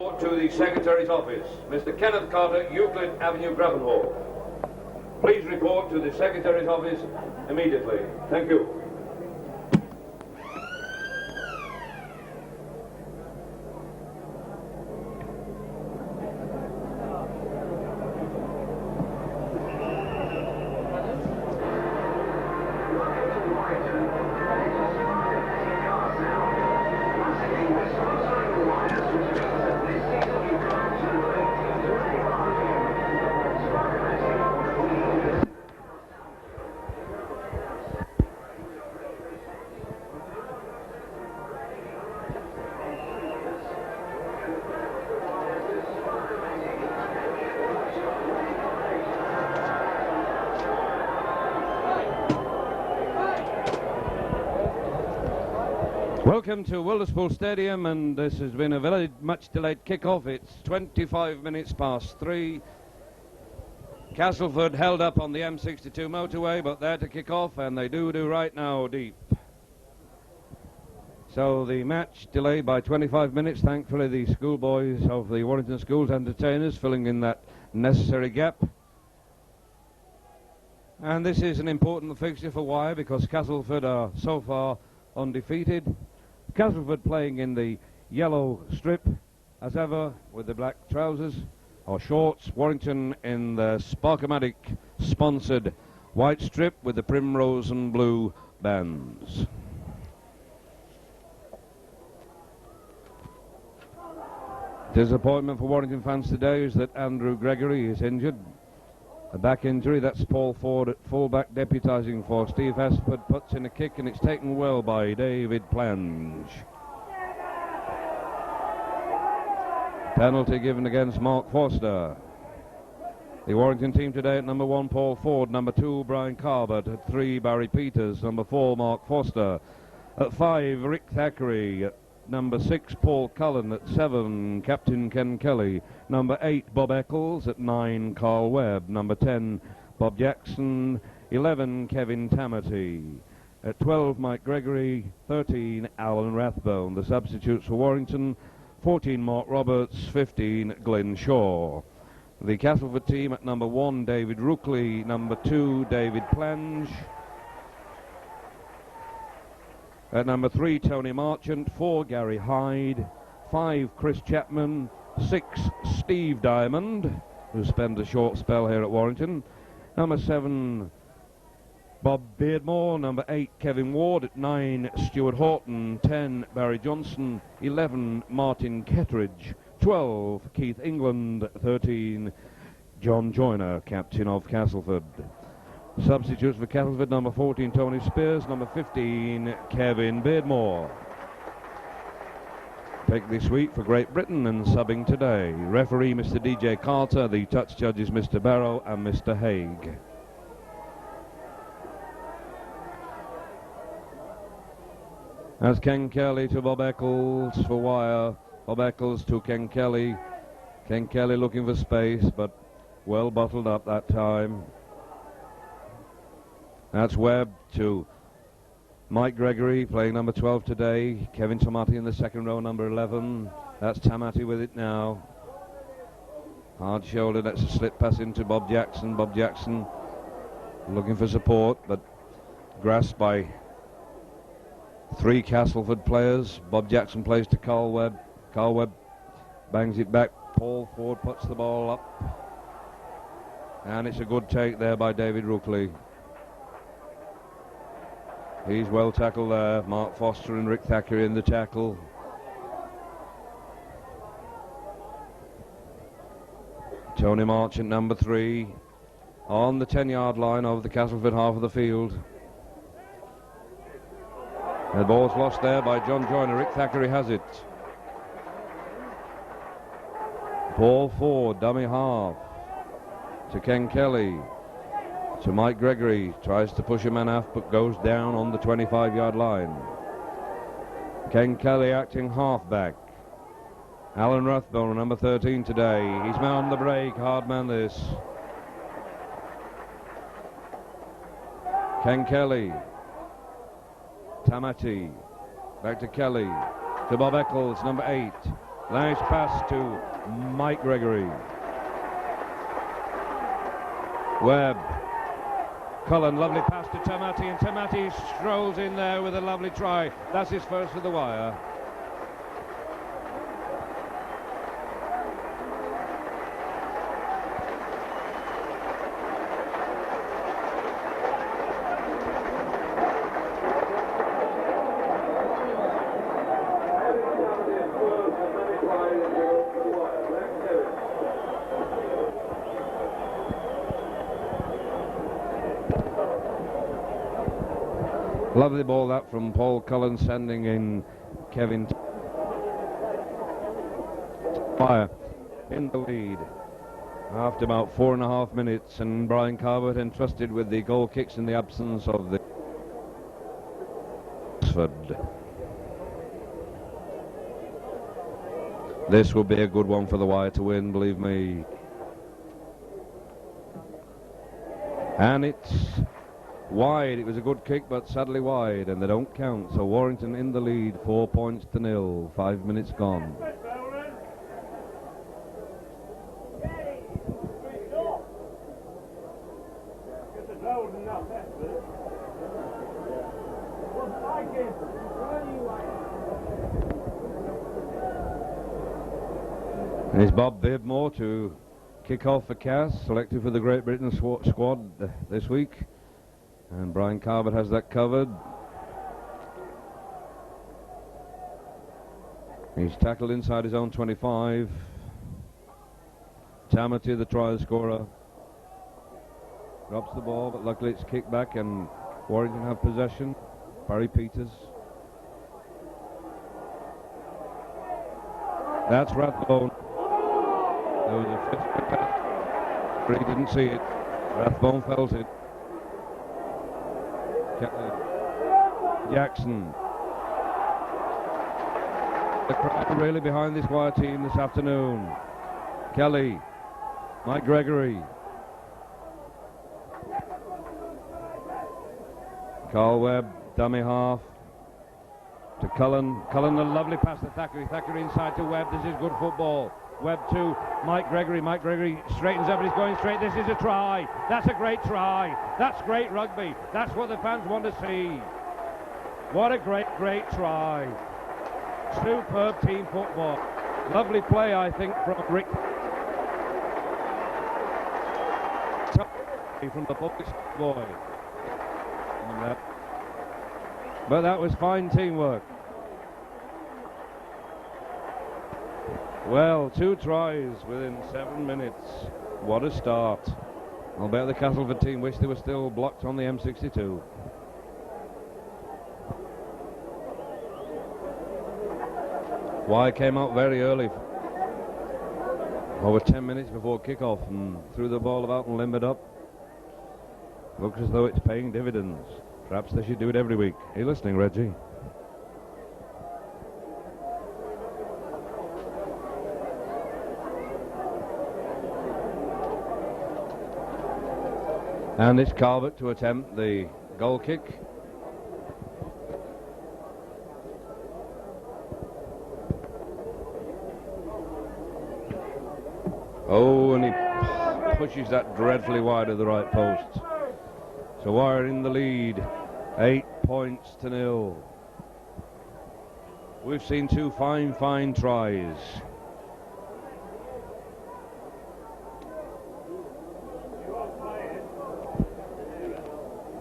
To the Secretary's office, Mr. Kenneth Carter, Euclid Avenue, Grafenhall. Please report to the Secretary's office immediately. Thank you. Welcome to Wilderspool Stadium, and this has been a very much delayed kick-off. It's 25 minutes past 3. Castleford held up on the M62 motorway, but they're to kick off, and they do right now deep. So the match delayed by 25 minutes. Thankfully, the schoolboys of the Warrington Schools entertainers filling in that necessary gap. And this is an important fixture for Wyre because Castleford are so far undefeated. Castleford playing in the yellow strip as ever with the black trousers or shorts. Warrington in the Sparkomatic sponsored white strip with the primrose and blue bands. Disappointment for Warrington fans today is that Andrew Gregory is injured. A back injury. That's Paul Ford at fullback deputising for Steve Hespert. Puts in a kick and it's taken well by David Plange. Penalty given against Mark Foster. The Warrington team today at number 1 Paul Ford, number 2 Brian Carbert, at 3 Barry Peters, number 4 Mark Foster, at 5 Rick Thackeray, at number 6 Paul Cullen, at 7 Captain Ken Kelly, number 8 Bob Eccles, at 9 Carl Webb, number 10 Bob Jackson, 11 Kevin Tamati, at 12 Mike Gregory, 13 Alan Rathbone. The substitutes for Warrington: 14 Mark Roberts, 15 Glenn Shaw. The Castleford team at number 1 David Rookley, number 2 David Plange, at number 3 Tony Marchant, 4 Gary Hyde, 5 Chris Chapman, 6 Steve Diamond, who spent a short spell here at Warrington, number 7 Bob Beardmore, number 8 Kevin Ward, at 9 Stuart Horton, 10 Barry Johnson, 11 Martin Kettridge, 12 Keith England, 13 John Joyner, captain of Castleford. Substitutes for Castleford: number 14 Tony Spears, number 15 Kevin Beardmore. Picked this week for Great Britain and subbing today. Referee Mr. DJ Carter, the touch judges Mr. Barrow and Mr. Haig. That's Ken Kelly to Bob Eccles for Wyre. Bob Eccles to Ken Kelly. Ken Kelly looking for space, but well bottled up that time. That's Webb to Mike Gregory, playing number 12 today. Kevin Tamati in the second row, number 11. That's Tamati with it now. Hard shoulder, that's a slip pass into Bob Jackson. Bob Jackson looking for support, but grasped by 3 Castleford players. Bob Jackson plays to Carl Webb. Carl Webb bangs it back. Paul Ford puts the ball up. And it's a good take there by David Rookley. He's well tackled there. Mark Foster and Rick Thackeray in the tackle. Tony Marchant, number 3, on the 10-yard line of the Castleford half of the field. The ball's lost there by John Joyner. Rick Thackeray has it. Paul Ford, dummy half, to Ken Kelly. To Mike Gregory, tries to push a man off but goes down on the 25-yard line. Ken Kelly acting halfback. Alan Rathbone, number 13 today. He's on the break, hard man this. Ken Kelly. Tamati. Back to Kelly. To Bob Eccles, number 8. Nice pass to Mike Gregory. Webb. Cullen, lovely pass to Tamati, and Tamati strolls in there with a lovely try. That's his first for the wire. Lovely ball that from Paul Cullen, sending in Kevin Fire in the lead after about 4.5 minutes, and Brian Carver entrusted with the goal kicks in the absence of the Castleford. This will be a good one for the wire to win, believe me. And it's wide. It was a good kick, but sadly wide, and they don't count. So Warrington in the lead, 4 points to 0. 5 minutes gone. And it's Bob Beardmore to kick off for Cass, selected for the Great Britain squad this week. And Brian Carver has that covered. He's tackled inside his own 25. Tamati, the try scorer, drops the ball, but luckily it's kicked back and Warrington have possession. Barry Peters. That's Rathbone. There was a fifth pass, but he didn't see it. Rathbone felt it. Jackson. The crowd really behind this wire team this afternoon. Kelly, Mike Gregory, Carl Webb, dummy half to Cullen. Cullen, a lovely pass to Thackeray. Thackeray inside to Webb. This is good football. Webb to Mike Gregory. Mike Gregory straightens up and he's going straight. This is a try. That's a great try. That's great rugby. That's what the fans want to see. What a great try. Superb team football. Lovely play, I think, from Rick. From the Buckets boy. But that was fine teamwork. Well, 2 tries within 7 minutes. What a start. I'll bet the Castleford team wish they were still blocked on the M62. Wire came out very early, over 10 minutes before kick-off, and threw the ball about and limbered up. Looks as though it's paying dividends. Perhaps they should do it every week. Are you listening, Reggie? And it's Calvert to attempt the goal kick. Oh, and he pushes that dreadfully wide of the right post. So Wire in the lead, 8 points to 0. We've seen 2 fine tries.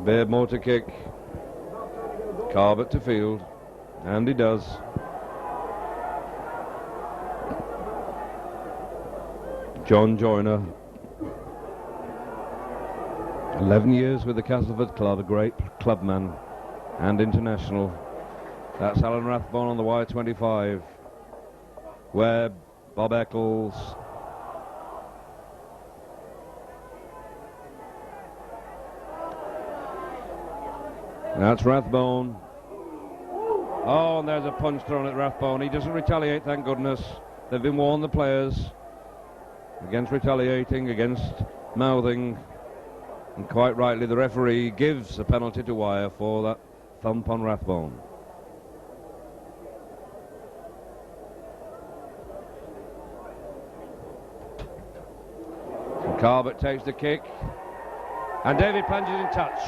Beardmore to kick. Carbett to field. And he does. John Joyner. 11 years with the Castleford club, a great clubman and international. That's Alan Rathbone on the wire 25. Webb, Bob Eccles. That's Rathbone. Oh, and there's a punch thrown at Rathbone. He doesn't retaliate, thank goodness. They've been warned, the players, against retaliating, against mouthing. And quite rightly, the referee gives a penalty to Wire for that thump on Rathbone. Carbett takes the kick, and David plunges in touch.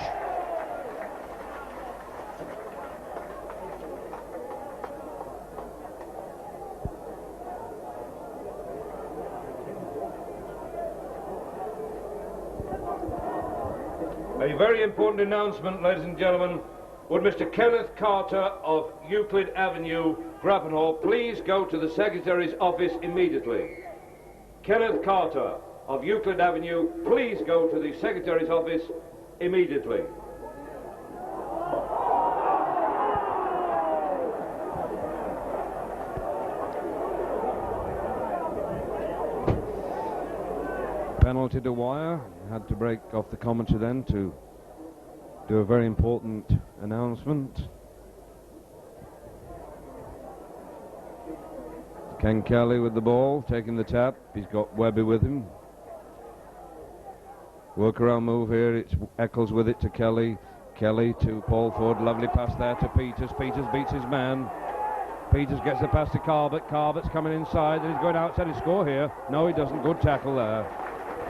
A very important announcement, ladies and gentlemen. Would Mr. Kenneth Carter of Euclid Avenue, Grappenhall, please go to the Secretary's office immediately? Kenneth Carter of Euclid Avenue, please go to the Secretary's office immediately. Penalty to Wire. Had to break off the commentary then to do a very important announcement. Ken Kelly with the ball, taking the tap. He's got Webby with him. Workaround move here. It's Eccles with it to Kelly. Kelly to Paul Ford. Lovely pass there to Peters. Peters beats his man. Peters gets the pass to Carbett. Carbett's coming inside and he's going outside his score here. No, he doesn't. Good tackle there.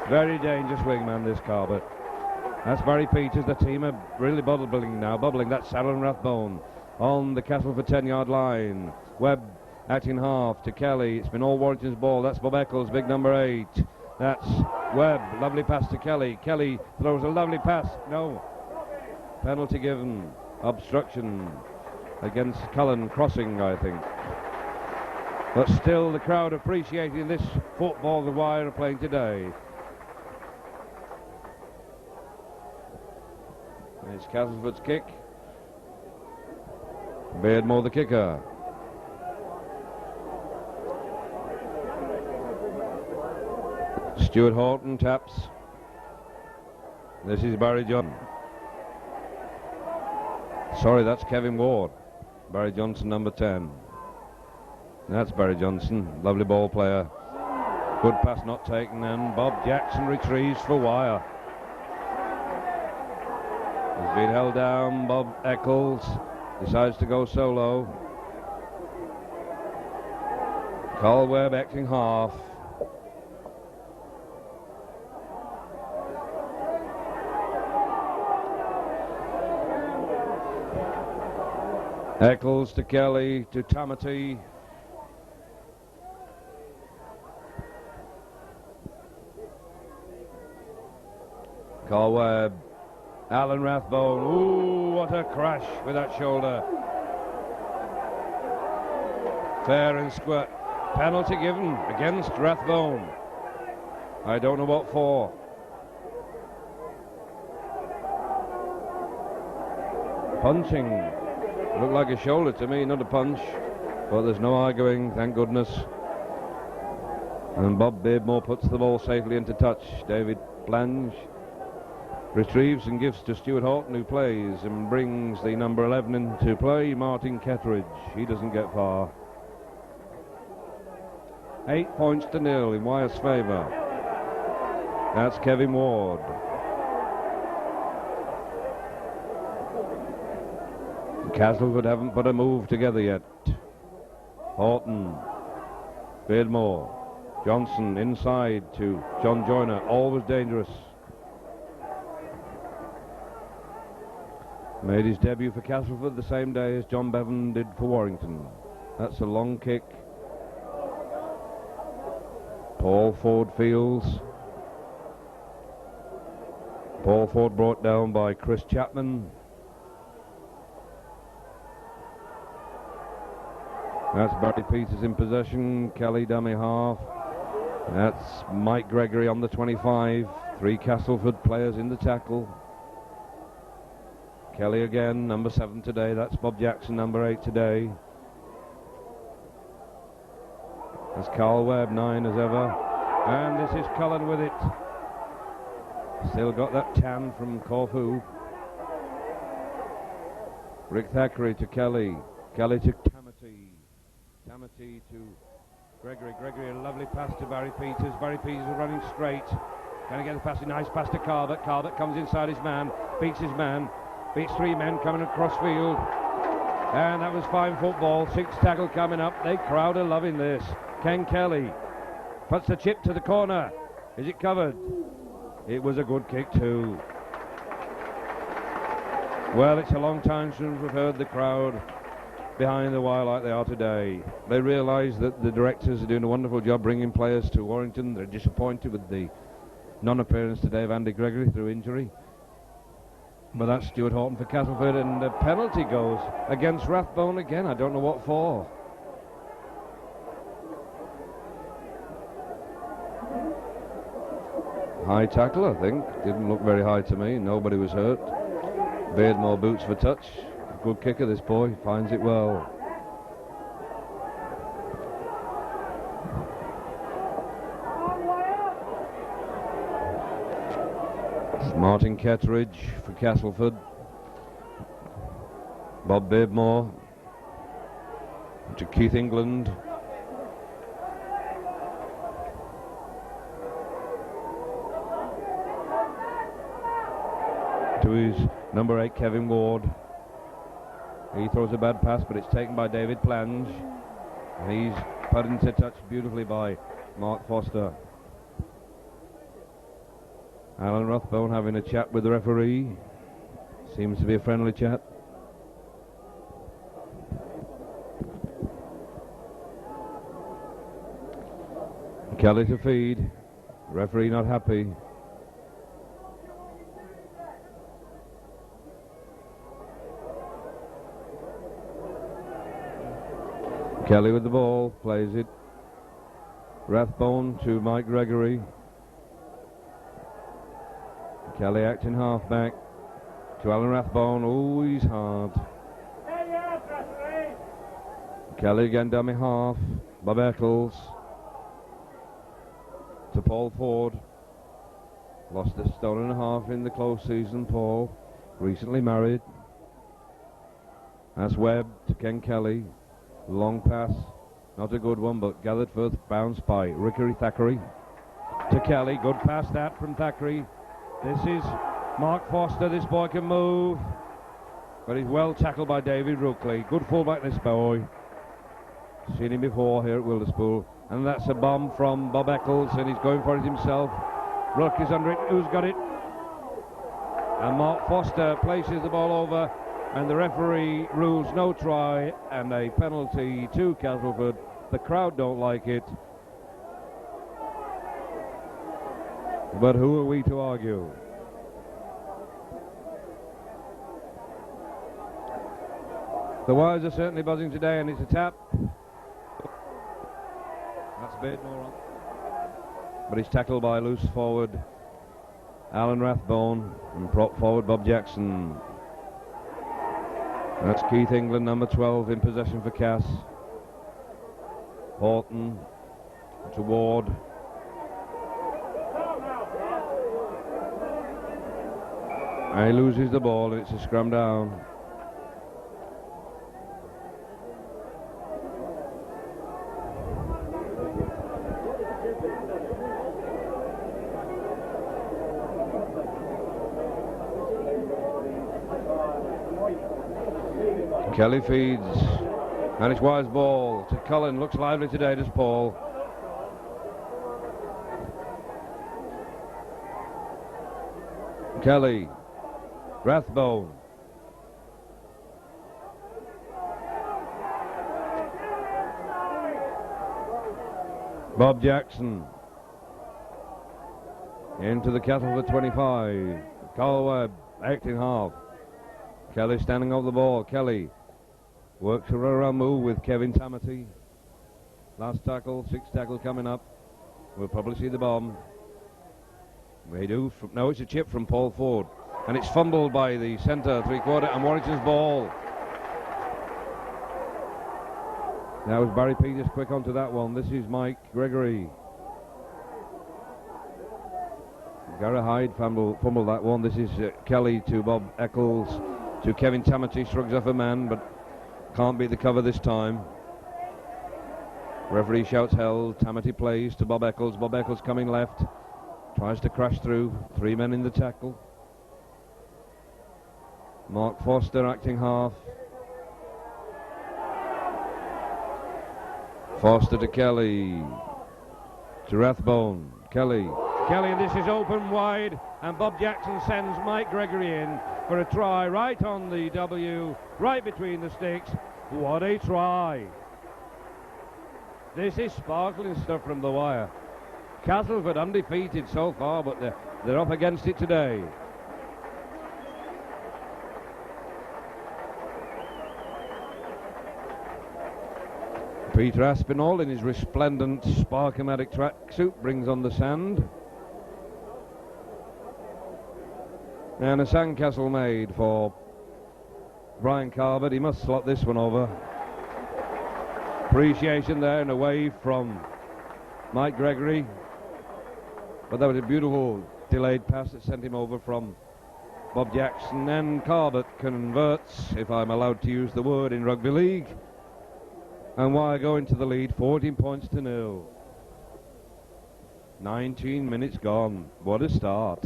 Very dangerous wingman, this Carbett. That's Barry Peters. The team are really bubbling now. That's Alan Rathbone on the Castleford 10-yard line. Webb acting half to Kelly. It's been all Warrington's ball. That's Bob Eccles, big number 8. That's Webb. Lovely pass to Kelly. Kelly throws a lovely pass. No. Penalty given. Obstruction against Cullen crossing, I think. But still the crowd appreciating this football the Wire are playing today. It's Castleford's kick. Beardmore the kicker. Stuart Horton taps. This is Barry Johnson. Sorry, that's Kevin Ward. Barry Johnson, number 10. That's Barry Johnson, lovely ball player. Good pass not taken, and Bob Jackson retrieves for Wire. He's been held down. Bob Eccles decides to go solo. Carl Webb acting half. Eccles to Kelly to Tamati. Carl Webb. Alan Rathbone. Ooh, what a crash with that shoulder. Fair and square. Penalty given against Rathbone. I don't know what for. Punching. Looked like a shoulder to me, not a punch. But there's no arguing, thank goodness. And Bob Beardmore puts the ball safely into touch. David Blange retrieves and gives to Stuart Horton, who plays and brings the number 11 into play, Martin Kettridge. He doesn't get far. 8 points to 0 in Wire's favour. That's Kevin Ward. Castleford haven't put a move together yet. Horton, Beardmore, Johnson inside to John Joyner, always dangerous. Made his debut for Castleford the same day as John Bevan did for Warrington. That's a long kick. Paul Ford fields. Paul Ford brought down by Chris Chapman. That's Barry Peters in possession. Kelly dummy half. That's Mike Gregory on the 25. 3 Castleford players in the tackle. Kelly again, number 7 today. That's Bob Jackson, number 8 today. That's Carl Webb, 9 as ever. And this is Cullen with it. Still got that tan from Corfu. Rick Thackeray to Kelly. Kelly to Tamati. Tamati to Gregory. Gregory, a lovely pass to Barry Peters. Barry Peters is running straight. Going to get a pass, a nice pass to Carbett. Carbett comes inside his man, beats his man. Beats 3 men coming across field. And that was fine football. 6 tackle coming up. The crowd are loving this. Ken Kelly puts the chip to the corner. Is it covered? It was a good kick too. Well, it's a long time since we've heard the crowd behind the wire like they are today. They realise that the directors are doing a wonderful job bringing players to Warrington. They're disappointed with the non-appearance today of Andy Gregory through injury. But that's Stuart Horton for Castleford, and the penalty goes against Rathbone again. I don't know what for. High tackle, I think. Didn't look very high to me. Nobody was hurt. Beardmore boots for touch. Good kicker, this boy. Finds it well. Martin Kettridge for Castleford. Bob Beardmore to Keith England. To his number 8, Kevin Ward. He throws a bad pass, but it's taken by David Plange. And he's put into touch beautifully by Mark Foster. Alan Rathbone having a chat with the referee. Seems to be a friendly chat. Kelly to feed. Referee not happy. Kelly with the ball, plays it. Rathbone to Mike Gregory. Kelly acting halfback to Alan Rathbone. Oh, he's hard. Kelly again dummy half. Bob Eccles to Paul Ford. Lost a stone and a half in the close season, Paul. Recently married. That's Webb to Ken Kelly. Long pass. Not a good one, but gathered first bounce by Rickery Thackeray. To Kelly. Good pass that from Thackeray. This is Mark Foster. This boy can move. But he's well tackled by David Rookley. Good fullback, this boy. Seen him before here at Wilderspool. And that's a bomb from Bob Eccles, and he's going for it himself. Rook is under it. Who's got it? And Mark Foster places the ball over, and the referee rules no try and a penalty to Castleford. The crowd don't like it. But who are we to argue? The wires are certainly buzzing today, and it's a tap. That's Beardmore on. But he's tackled by loose forward Alan Rathbone and prop forward Bob Jackson. That's Keith England, number 12, in possession for Cass. Horton to Ward. And he loses the ball, and it's a scrum down. Kelly feeds, and it's Wire's ball to Cullen. Looks lively today, does Paul. Kelly, Rathbone. Bob Jackson. Into the Castleford 25. Carl Webb, acting half. Kelly standing off the ball. Kelly works a around move with Kevin Tamati. Last tackle, sixth tackle coming up. We'll probably see the bomb. We do. No, it's a chip from Paul Ford. And it's fumbled by the centre, three-quarter, and Warrington's ball. Now is Barry Peters quick onto that one. This is Mike Gregory. Gary Hyde fumbled that one. This is Kelly to Bob Eccles to Kevin Tamati. Shrugs off a man, but can't beat the cover this time. Referee shouts held. Tamati plays to Bob Eccles. Bob Eccles coming left. Tries to crash through. Three men in the tackle. Mark Foster acting half. Foster to Kelly. To Rathbone. Kelly. Kelly, this is open wide, and Bob Jackson sends Mike Gregory in for a try right on the W, right between the sticks. What a try! This is sparkling stuff from the wire. Castleford undefeated so far, but they're up against it today. Peter Aspinall in his resplendent Sparkomatic tracksuit brings on the sand. And a sandcastle made for Brian Carr, but he must slot this one over. Appreciation there and away from Mike Gregory. But that was a beautiful delayed pass that sent him over from Bob Jackson. And Carbot converts, if I'm allowed to use the word in rugby league. And Wire go into the lead, 14 points to 0. 19 minutes gone. What a start.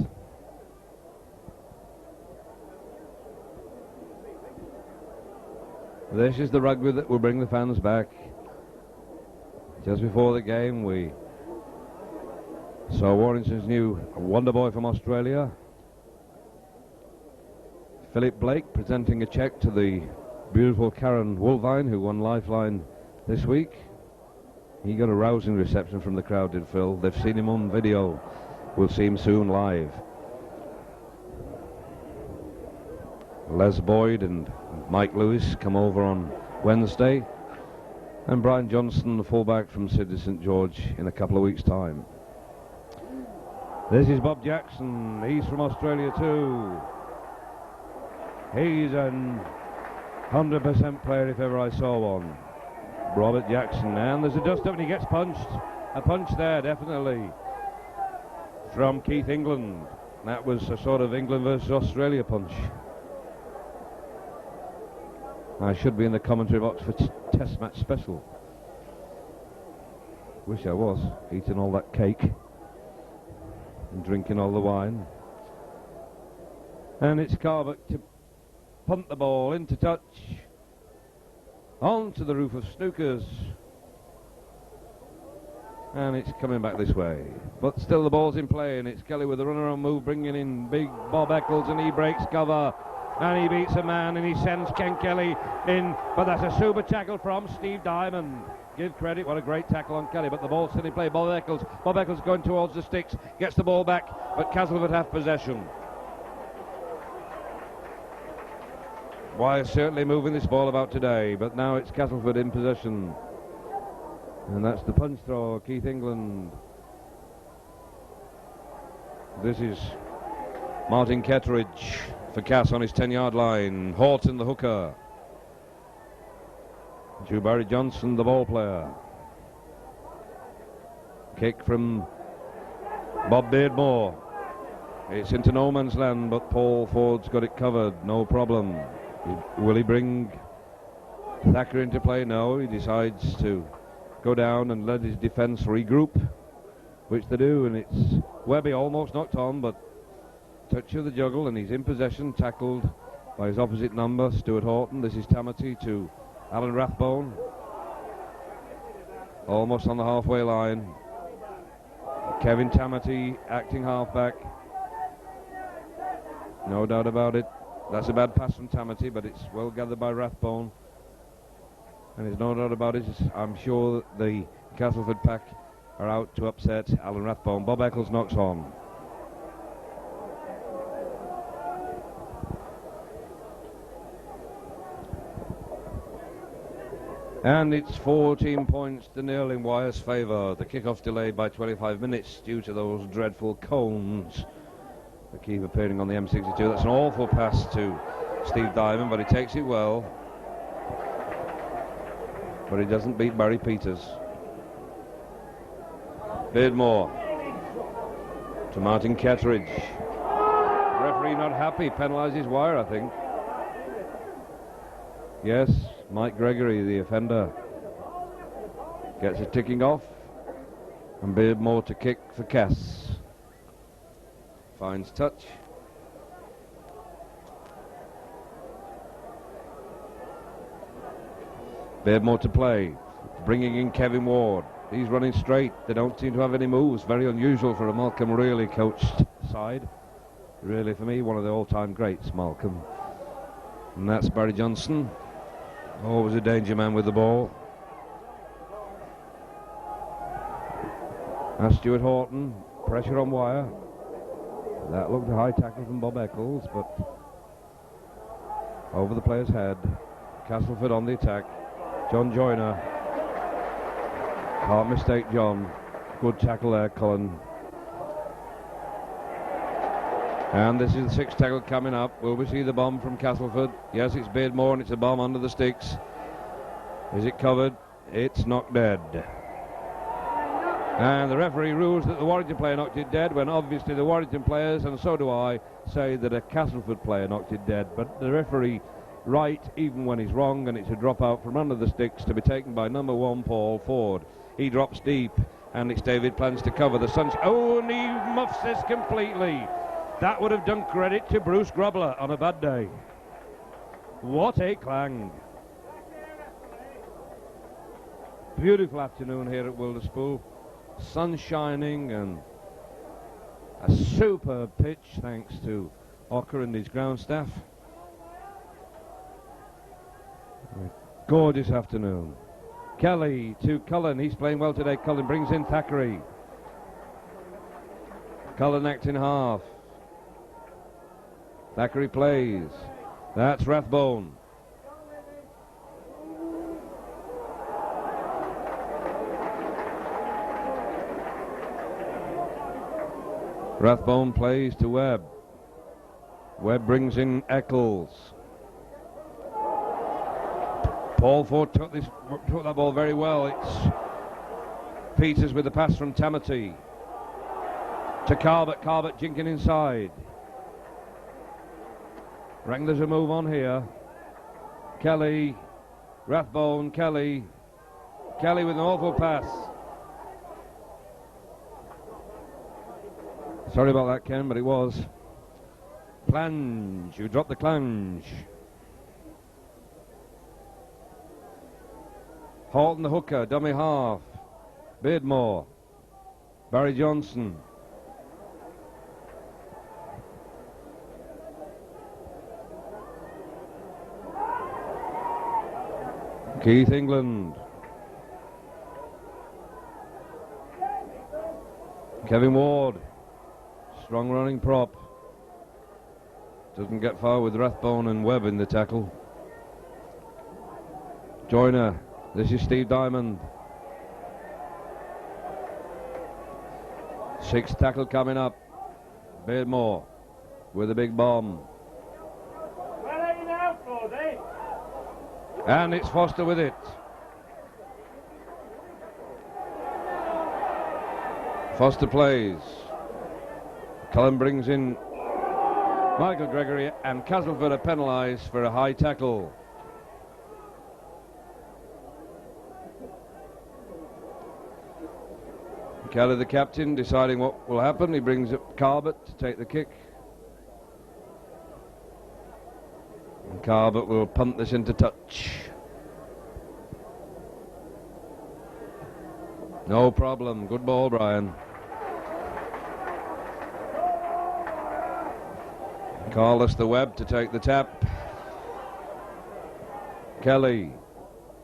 This is the rugby that will bring the fans back. Just before the game, we saw Warrington's new wonder boy from Australia, Philip Blake, presenting a cheque to the beautiful Karen Woolvine, who won Lifeline this week. He got a rousing reception from the crowd, did Phil. They've seen him on video. We'll see him soon live. Les Boyd and Mike Lewis come over on Wednesday, and Brian Johnson, the fullback from Sydney St George, in a couple of weeks' time. This is Bob Jackson. He's from Australia too. He's an 100% player if ever I saw one. Robert Jackson, and there's a dust up and he gets punched. A punch there, definitely, from Keith England. That was a sort of England versus Australia punch. I should be in the commentary box for Test Match Special. Wish I was, eating all that cake and drinking all the wine. And it's Carver to punt the ball into touch, onto the roof of Snookers, and it's coming back this way, but still the ball's in play, and it's Kelly with a runaround move, bringing in big Bob Eccles, and he breaks cover and he beats a man and he sends Ken Kelly in, but that's a super tackle from Steve Diamond. Give credit, what a great tackle on Kelly, but the ball's still in play. Bob Eccles going towards the sticks, gets the ball back, but Castleford have possession. Wire certainly moving this ball about today, but now it's Castleford in possession. And that's the punch throw, Keith England. This is Martin Kettridge for Cass on his 10-yard line. Horton, the hooker. Drew Barry Johnson, the ball player. Kick from Bob Beardmore. It's into no man's land, but Paul Ford's got it covered, no problem. Will he bring Thacker into play? No, he decides to go down and let his defence regroup, which they do, and it's Webby almost knocked on, but touch of the juggle, and he's in possession, tackled by his opposite number, Stuart Horton. This is Tamati to Alan Rathbone, almost on the halfway line. Kevin Tamati acting halfback, no doubt about it. That's a bad pass from Tamati, but it's well gathered by Rathbone. And there's no doubt about it, I'm sure that the Castleford pack are out to upset Alan Rathbone. Bob Eccles knocks on. And it's 14 points to 0 in Wire's favour. The kickoff delayed by 25 minutes due to those dreadful cones that keep appearing on the M62. That's an awful pass to Steve Diamond, but he takes it well. But he doesn't beat Barry Peters. Beardmore to Martin Kettridge. Referee not happy, penalises Wire, I think. Yes, Mike Gregory, the offender, gets it ticking off, and Beardmore to kick for Cass. Finds touch. Beardmore to play, bringing in Kevin Ward. He's running straight. They don't seem to have any moves. Very unusual for a Malcolm really coached side. Really, for me, one of the all-time greats, Malcolm. And that's Barry Johnson. Always a danger man with the ball. That's Stuart Horton. Pressure on wire. That looked a high tackle from Bob Eccles, but over the player's head. Castleford on the attack. John Joyner. Can't mistake John. Good tackle there, Cullen. And this is the sixth tackle coming up. Will we see the bomb from Castleford? Yes, it's Beardmore, and it's a bomb under the sticks. Is it covered? It's knocked dead. And the referee rules that the Warrington player knocked it dead, when obviously the Warrington players, and so do I, say that a Castleford player knocked it dead. But the referee right even when he's wrong, and it's a drop out from under the sticks to be taken by number 1 Paul Ford. He drops deep, and it's David Plans to cover the sunshine. Oh, and he muffs this completely. That would have done credit to Bruce Grobler on a bad day. What a clang. Beautiful afternoon here at Wilderspool. Sun shining and a superb pitch thanks to Ocker and his ground staff. A gorgeous afternoon. Kelly to Cullen. He's playing well today. Cullen brings in Thackeray. Cullen acting half. Thackeray plays. That's Rathbone. Rathbone plays to Webb. Webb brings in Eccles. Paul Ford took that ball very well. It's Peters with the pass from Tamati to Carbett. Carbett jinking inside. Reckon there's a move on here. Kelly, Rathbone, Kelly. Kelly with an awful pass. Sorry about that, Ken, but it was. Clange, you dropped the clange. Halton the hooker, dummy half. Beardmore. Barry Johnson. Keith England. Kevin Ward. Strong running prop. Doesn't get far with Rathbone and Webb in the tackle. Joyner. This is Steve Diamond. Sixth tackle coming up. Beardmore with a big bomb. Where are you now, Claude? And it's Foster with it. Foster plays. Cullen brings in Michael Gregory, and Castleford are penalised for a high tackle. Kelly, the captain, deciding what will happen. He brings up Carbett to take the kick. And Carbett will punt this into touch. No problem. Good ball, Brian. Carlos the Webb to take the tap. Kelly,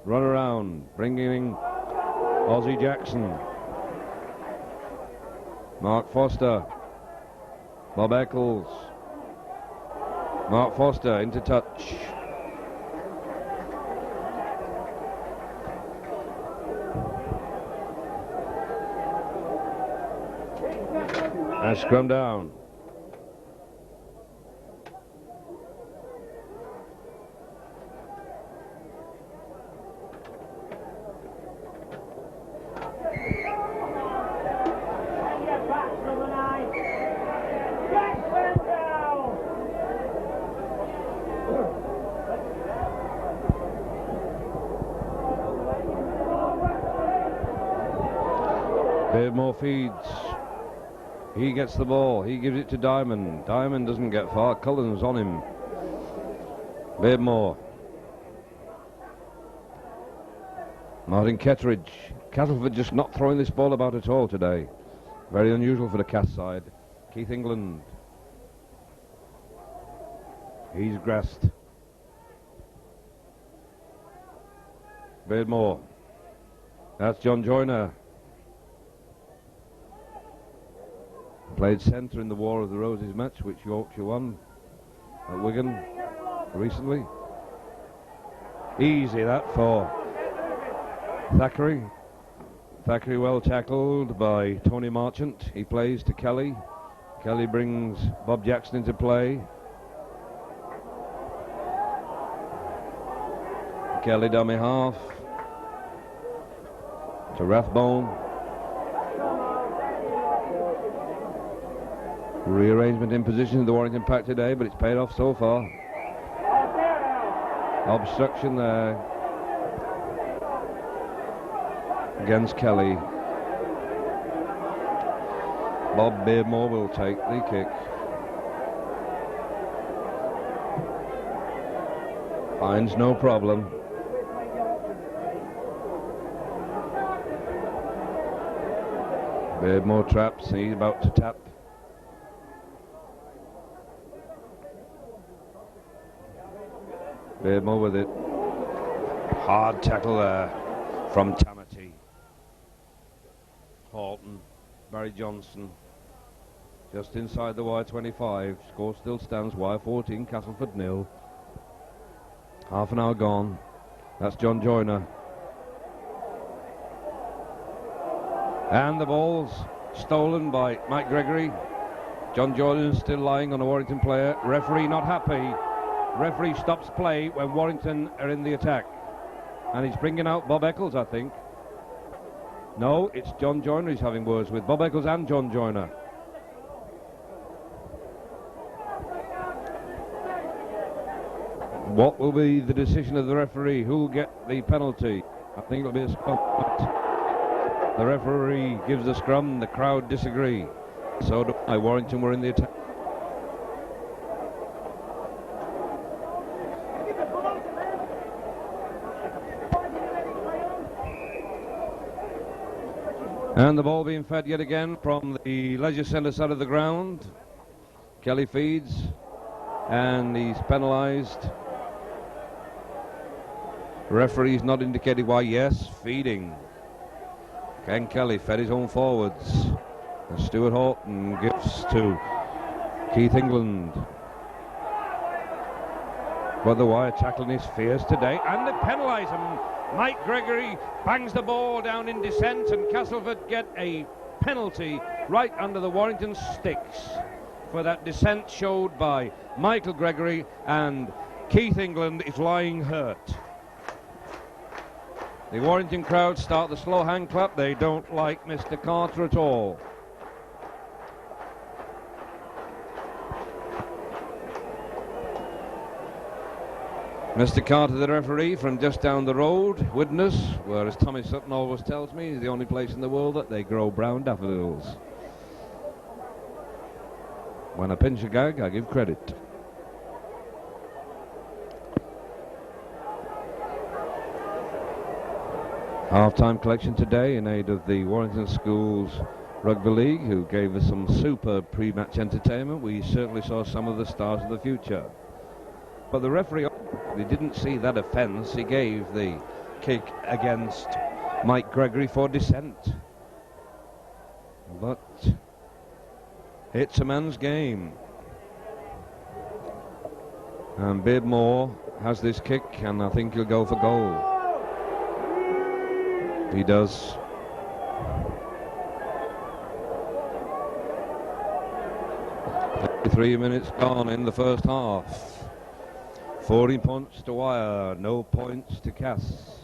run around, bringing in Ozzie Jackson. Mark Foster. Bob Eccles. Mark Foster into touch. And scrum down. Beardmore feeds. He gets the ball. He gives it to Diamond. Diamond doesn't get far. Cullen's on him. Beardmore. Martin Kettridge. Castleford just not throwing this ball about at all today. Very unusual for the Cass side. Keith England. He's grasped. Beardmore. That's John Joyner. Played centre in the War of the Roses match, which Yorkshire won at Wigan recently. Easy that for Thackeray. Thackeray well tackled by Tony Marchant. He plays to Kelly. Kelly brings Bob Jackson into play. Kelly dummy half to Rathbone. Rearrangement in position in the Warrington pack today, but it's paid off so far. Obstruction there against Kelly. Bob Beardmore will take the kick. Finds no problem. Beardmore traps, he's about to tap. Beardmore with it. Hard tackle there from Tamati. Horton, Barry Johnson, just inside the wire 25. Score still stands, wire 14, Castleford 0. Half an hour gone. That's John Joyner. And the ball's stolen by Mike Gregory. John Joyner still lying on a Warrington player. Referee not happy. Referee stops play when Warrington are in the attack. And he's bringing out Bob Eccles, I think. No, it's John Joyner he's having words with. Bob Eccles and John Joyner. What will be the decision of the referee? Who will get the penalty? I think it'll be a scrum. The referee gives the scrum, the crowd disagree. So do I. Warrington were in the attack. And the ball being fed yet again from the leisure centre side of the ground. Kelly feeds, and he's penalised. Referee's not indicated why. Yes, feeding. Ken Kelly fed his own forwards. And Stuart Horton gives to Keith England. But the wire tackling is fierce today, and they penalise him. Mike Gregory bangs the ball down in descent, and Castleford get a penalty right under the Warrington sticks for that descent showed by Michael Gregory, and Keith England is lying hurt. The Warrington crowd start the slow hand clap. They don't like Mr. Carter at all. Mr. Carter, the referee, from just down the road, Widnes, where, as Tommy Sutton always tells me, is the only place in the world that they grow brown daffodils. When I pinch a gag, I give credit. Half-time collection today in aid of the Warrington Schools Rugby League, who gave us some superb pre-match entertainment. We certainly saw some of the stars of the future. But the referee, he didn't see that offence. He gave the kick against Mike Gregory for dissent. But it's a man's game. And Beardmore has this kick, and I think he'll go for goal. He does. Three minutes gone in the first half. 14 points to wire, no points to Cass.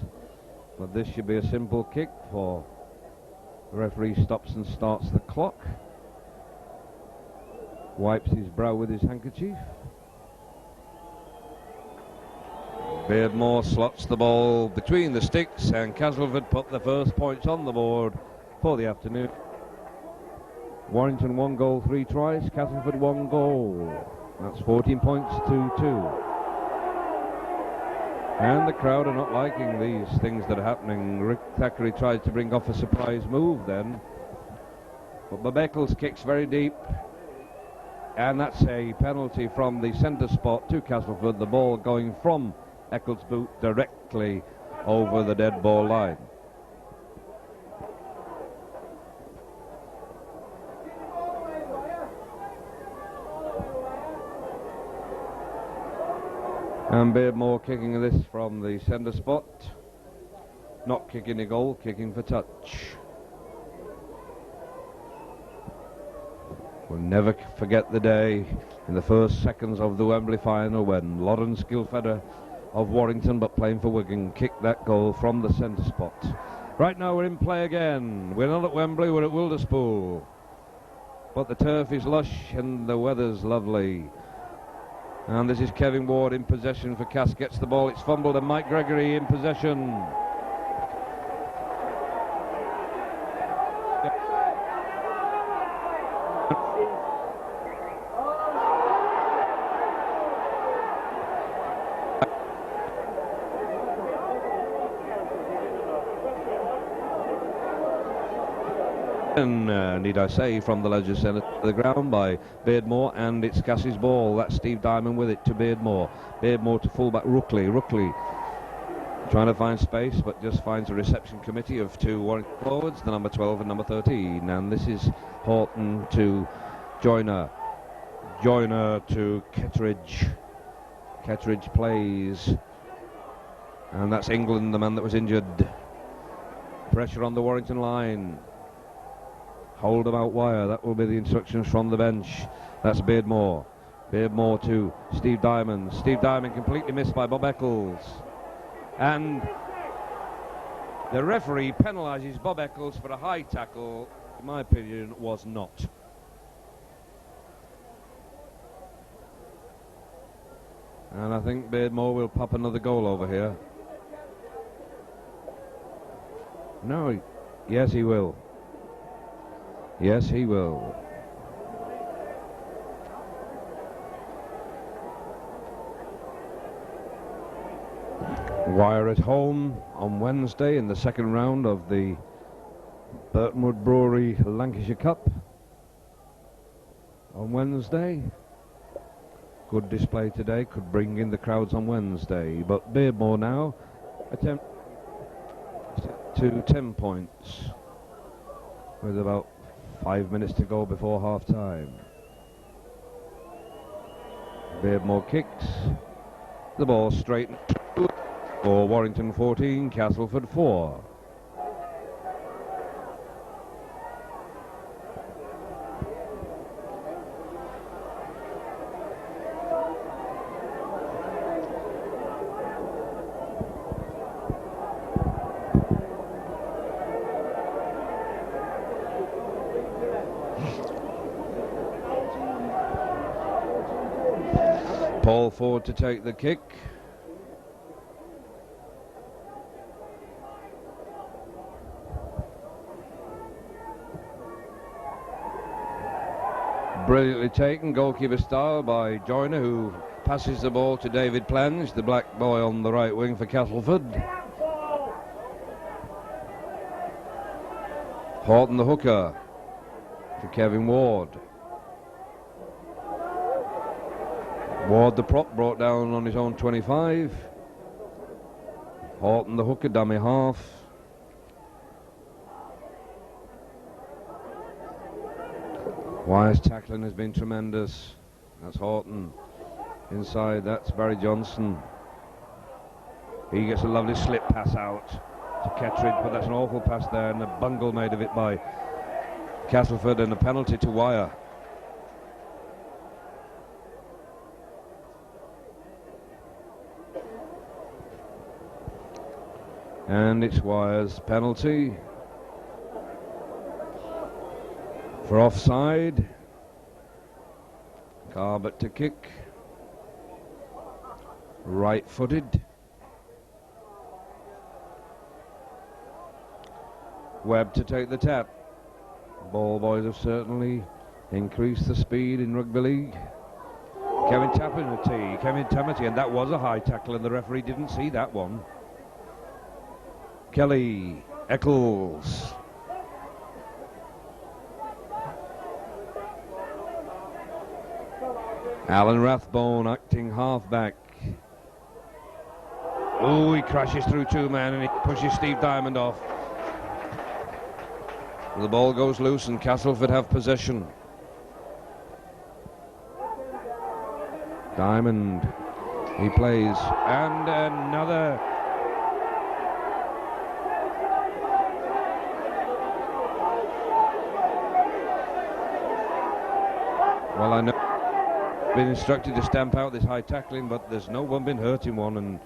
But this should be a simple kick, for the referee stops and starts the clock. Wipes his brow with his handkerchief. Beardmore slots the ball between the sticks, and Castleford put the first points on the board for the afternoon. Warrington 1 goal, 3 tries. Castleford 1 goal. That's 14 points to 2. And the crowd are not liking these things that are happening. Rick Thackeray tries to bring off a surprise move then. But Bob Eccles kicks very deep. And that's a penalty from the centre spot to Castleford. The ball going from Eccles' boot directly over the dead ball line. And Beardmore kicking this from the centre spot. Not kicking a goal, kicking for touch. We'll never forget the day in the first seconds of the Wembley final when Lawrence Skilfeder of Warrington, but playing for Wigan, kicked that goal from the centre spot. Right now we're in play again. We're not at Wembley, we're at Wilderspool. But the turf is lush and the weather's lovely. And this is Kevin Ward in possession for Cass. Gets the ball, it's fumbled, and Mike Gregory in possession. Need I say, from the Leisure Centre to the ground by Beardmore, and it's Cass's ball. That's Steve Diamond with it to Beardmore. Beardmore to fullback Rookley. Rookley trying to find space, but just finds a reception committee of two Warrington forwards, the number 12 and number 13. And this is Horton to Joyner. Joyner to Kettridge. Kettridge plays. And that's England, the man that was injured. Pressure on the Warrington line. Hold them out wire. That will be the instructions from the bench. That's Beardmore. Beardmore to Steve Diamond. Steve Diamond completely missed by Bob Eccles. And the referee penalises Bob Eccles for a high tackle. In my opinion, it was not. And I think Beardmore will pop another goal over here. No, yes he will. Yes, he will. Wire at home on Wednesday in the second round of the Burtonwood Brewery Lancashire Cup. On Wednesday. Good display today, could bring in the crowds on Wednesday. But Beardmore now attempt to 10 points with about 5 minutes to go before half time. Beardmore kicks. The ball straightened for Warrington 14, Castleford 4. Paul Ford to take the kick. Brilliantly taken, goalkeeper style by Joyner, who passes the ball to David Plange, the black boy on the right wing for Castleford. Horton the hooker to Kevin Ward. Ward the prop brought down on his own 25. Horton the hooker, dummy half. Wire's tackling has been tremendous. That's Horton. Inside, that's Barry Johnson. He gets a lovely slip pass out to Kettridge, but that's an awful pass there, and a bungle made of it by Castleford, and a penalty to Wire. And it's Wire's penalty for offside. Carbett to kick. Right-footed. Webb to take the tap. Ball boys have certainly increased the speed in rugby league. Kevin Tamati, and that was a high tackle, and the referee didn't see that one. Kelly, Eccles. Alan Rathbone acting halfback. Oh, he crashes through two men and he pushes Steve Diamond off. The ball goes loose and Castleford have possession. Diamond, he plays, and another. Well, I know I've been instructed to stamp out this high tackling, but there's no one been hurt in one, and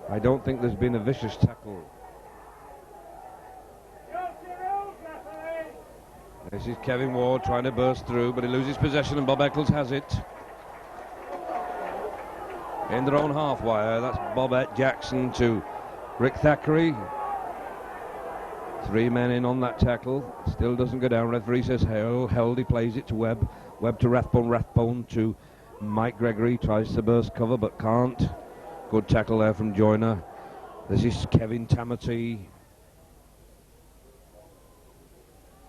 I don't think there's been a vicious tackle. This is Kevin Ward trying to burst through, but he loses possession and Bob Eccles has it. In their own half wire, that's Bobette Jackson to Rick Thackeray. 3 men in on that tackle. Still doesn't go down. Referee says held. He plays it to Webb. Webb to Rathbone. Rathbone to Mike Gregory. Tries to burst cover but can't. Good tackle there from Joyner. This is Kevin Tamati.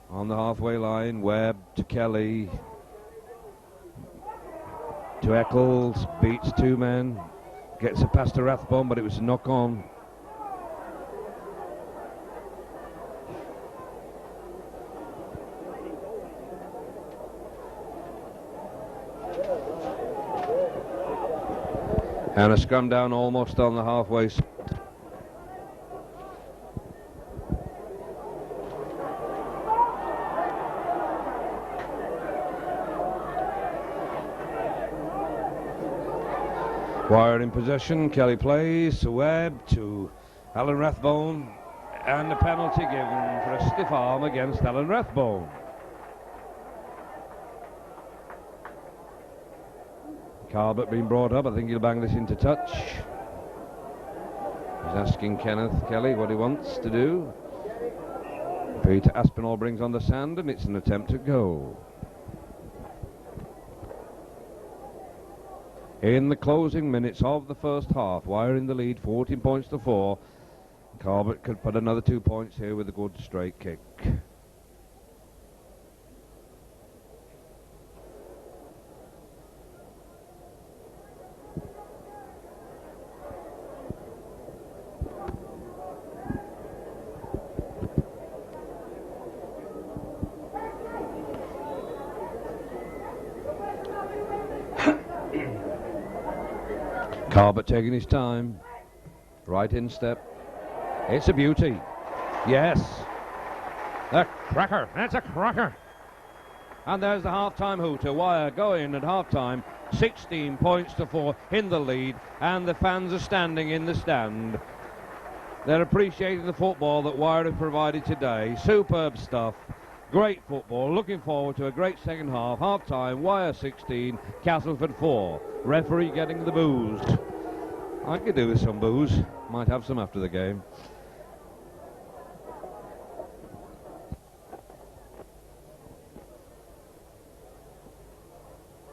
On the halfway line, Webb to Kelly. To Eccles, beats 2 men. Gets a pass to Rathbone, but it was a knock on. And a scrum down almost on the halfway. Wire in possession. Kelly plays to Webb, to Alan Rathbone, and a penalty given for a stiff arm against Alan Rathbone. Carbett being brought up. I think he'll bang this into touch. He's asking Kenneth Kelly what he wants to do. Peter Aspinall brings on the sand, and it's an attempt at goal. In the closing minutes of the first half, Wire in the lead, 14 points to 4. Carbett could put another 2 points here with a good straight kick. Carbett taking his time. Right instep. It's a beauty. Yes. A cracker. That's a cracker. And there's the half-time hooter. Wire going at half-time. 16 points to 4 in the lead. And the fans are standing in the stand. They're appreciating the football that Wire have provided today. Superb stuff. Great football. Looking forward to a great second half. Half-time, Wire 16, Castleford 4. Referee getting the booze. I could do with some booze. Might have some after the game.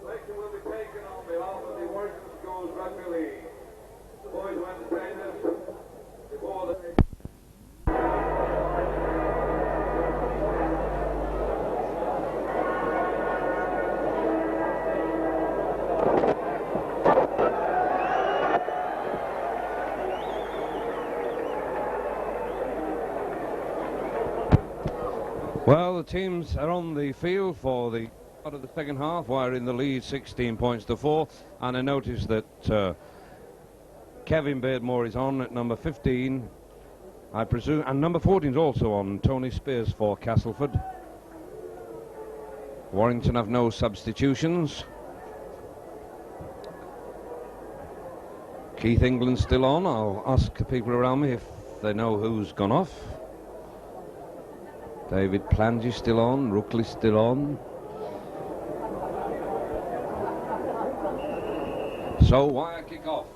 Selection will be taken on behalf of the Warrington Schools Rugby League. The boys who entertained us before the... Well, the teams are on the field for the part of the second half. Wire in the lead, 16 points to 4. And I noticed that Kevin Beardmore is on at number 15, I presume, and number 14 is also on, Tony Spears for Castleford. Warrington have no substitutions. Keith England's still on. I'll ask the people around me if they know who's gone off. David Plange still on, Rookley's still on. So Wire kick off.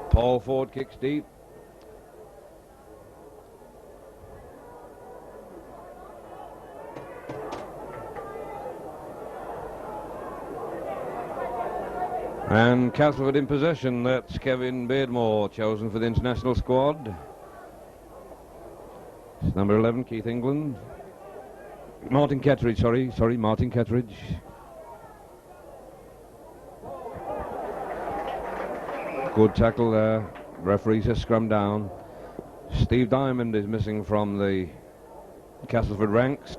Paul Ford kicks deep. And Castleford in possession. That's Kevin Beardmore, chosen for the international squad. It's number 11, Keith England. Martin Kettridge, sorry, Martin Kettridge. Good tackle there. Referee says scrum down. Steve Diamond is missing from the Castleford ranks.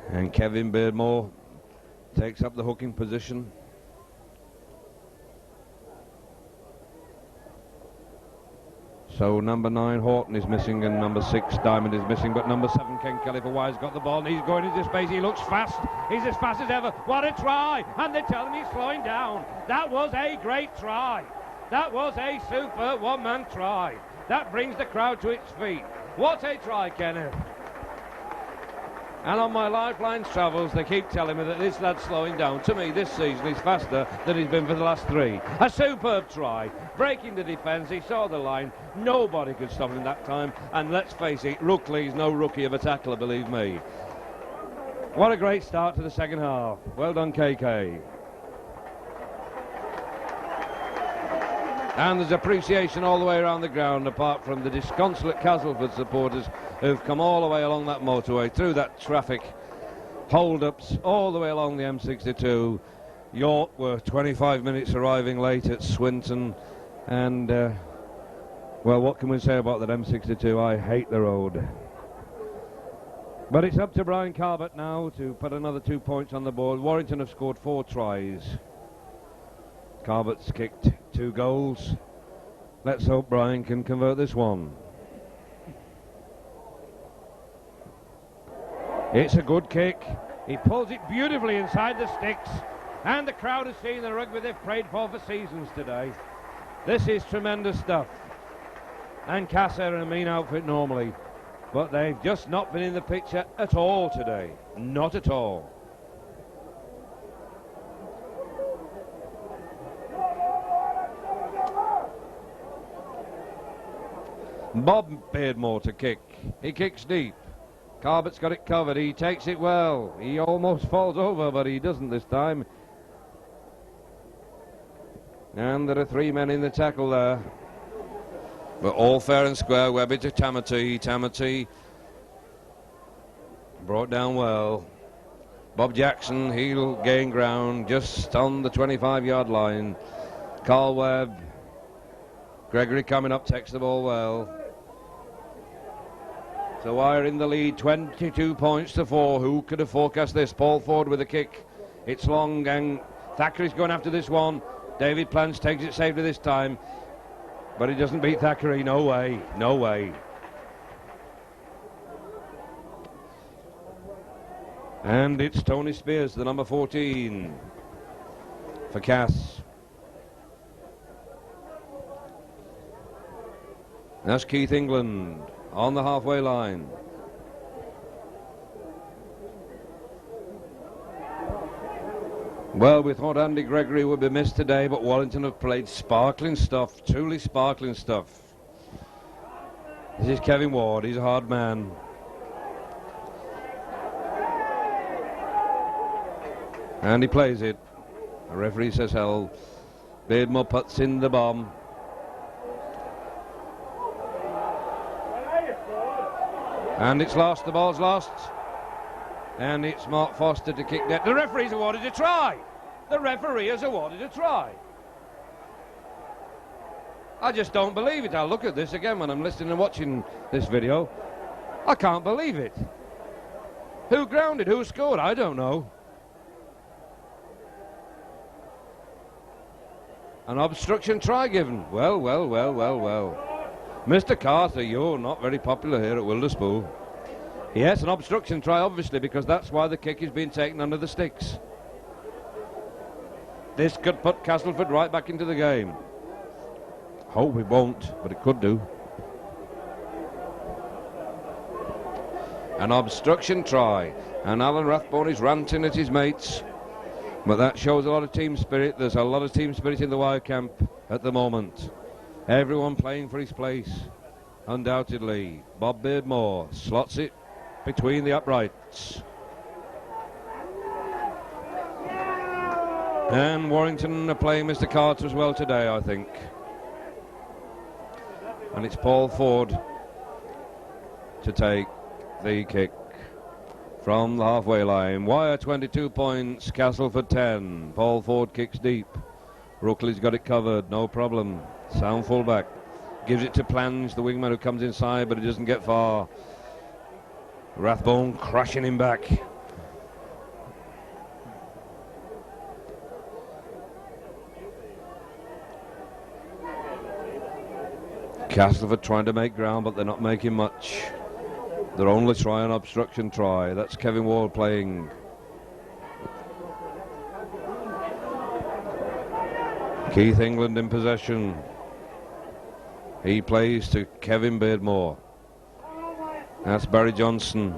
And Kevin Beardmore takes up the hooking position. So number 9 Horton is missing and number 6 Diamond is missing, but number 7 Ken Kelly for Wire's got the ball and he's going into space. He looks fast. He's as fast as ever. What a try! And they're telling me he's slowing down. That was a great try. That was a super one-man try. That brings the crowd to its feet. What a try, Kenneth. And on my Lifelines travels, they keep telling me that this lad's slowing down. To me, this season, he's faster than he's been for the last 3. A superb try. Breaking the defence, he saw the line. Nobody could stop him that time. And let's face it, Rookley's no rookie of a tackler, believe me. What a great start to the second half. Well done, KK. And there's appreciation all the way around the ground, apart from the disconsolate Castleford supporters who've come all the way along that motorway, through that traffic, hold-ups, all the way along the M62. York were 25 minutes arriving late at Swinton, and, well, what can we say about that M62? I hate the road. But it's up to Brian Carbett now to put another 2 points on the board. Warrington have scored 4 tries. Carbett's kicked 2 goals. Let's hope Brian can convert this one. It's a good kick. He pulls it beautifully inside the sticks. And the crowd has seen the rugby they've prayed for seasons today. This is tremendous stuff. And Casa are a mean outfit normally. But they've just not been in the picture at all today. Not at all. Bob Beardmore to kick. He kicks deep. Carbett's got it covered. He takes it well. He almost falls over, but he doesn't this time. And there are 3 men in the tackle there. But all fair and square. Webby to Tamati. Tamati brought down well. Bob Jackson, he'll gain ground just on the 25-yard line. Carl Webb. Gregory coming up, takes the ball well. So Wire in the lead, 22 points to 4. Who could have forecast this? Paul Ford with a kick. It's long and Thackeray's going after this one. David Plants takes it safely this time. But he doesn't beat Thackeray. No way. No way. And it's Tony Spears, the number 14 for Cass. That's Keith England on the halfway line. Well, we thought Andy Gregory would be missed today, but Warrington have played sparkling stuff, truly sparkling stuff. This is Kevin Ward, he's a hard man. And he plays it. The referee says held. Beardmore puts in the bomb. And it's lost, the ball's lost. And it's Mark Foster to kick that. The referee's awarded a try. The referee has awarded a try. I just don't believe it. I'll look at this again when I'm listening and watching this video. I can't believe it. Who grounded? Who scored? I don't know. An obstruction try given. Well, well, well, well, well. Mr. Carter, you're not very popular here at Wilderspool. Yes, an obstruction try, obviously, because that's why the kick is being taken under the sticks. This could put Castleford right back into the game. Hope it won't, but it could do. An obstruction try, and Alan Rathbone is ranting at his mates. But that shows a lot of team spirit. There's a lot of team spirit in the Wire camp at the moment. Everyone playing for his place, undoubtedly. Bob Beardmore slots it between the uprights. And Warrington are playing Mr. Carter as well today, I think. And it's Paul Ford to take the kick from the halfway line. Wire 22 points, Castleford 10. Paul Ford kicks deep. Rookley's got it covered, no problem. Sound fullback. Gives it to Plange, the wingman who comes inside, but he doesn't get far. Rathbone crashing him back. Castleford trying to make ground, but they're not making much. Their only try, an obstruction try. That's Kevin Ward playing. Keith England in possession. He plays to Kevin Beardmore. That's Barry Johnson.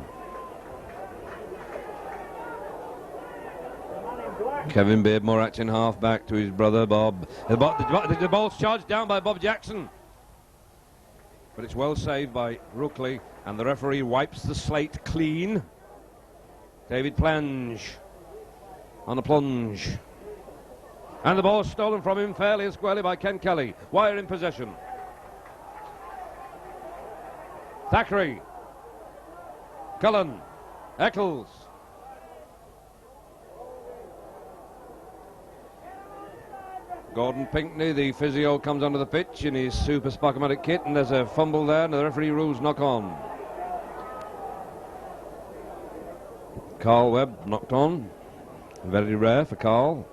Kevin Beardmore acting half back to his brother Bob. The ball's charged down by Bob Jackson. But it's well saved by Rookley, and the referee wipes the slate clean. David Plange on a plunge. And the ball stolen from him fairly and squarely by Ken Kelly. Wire in possession. Thackeray. Cullen. Eccles. Gordon Pinkney, the physio, comes onto the pitch in his super Spokomatic kit, and there's a fumble there, and the referee rules knock on. Carl Webb knocked on. Very rare for Carl.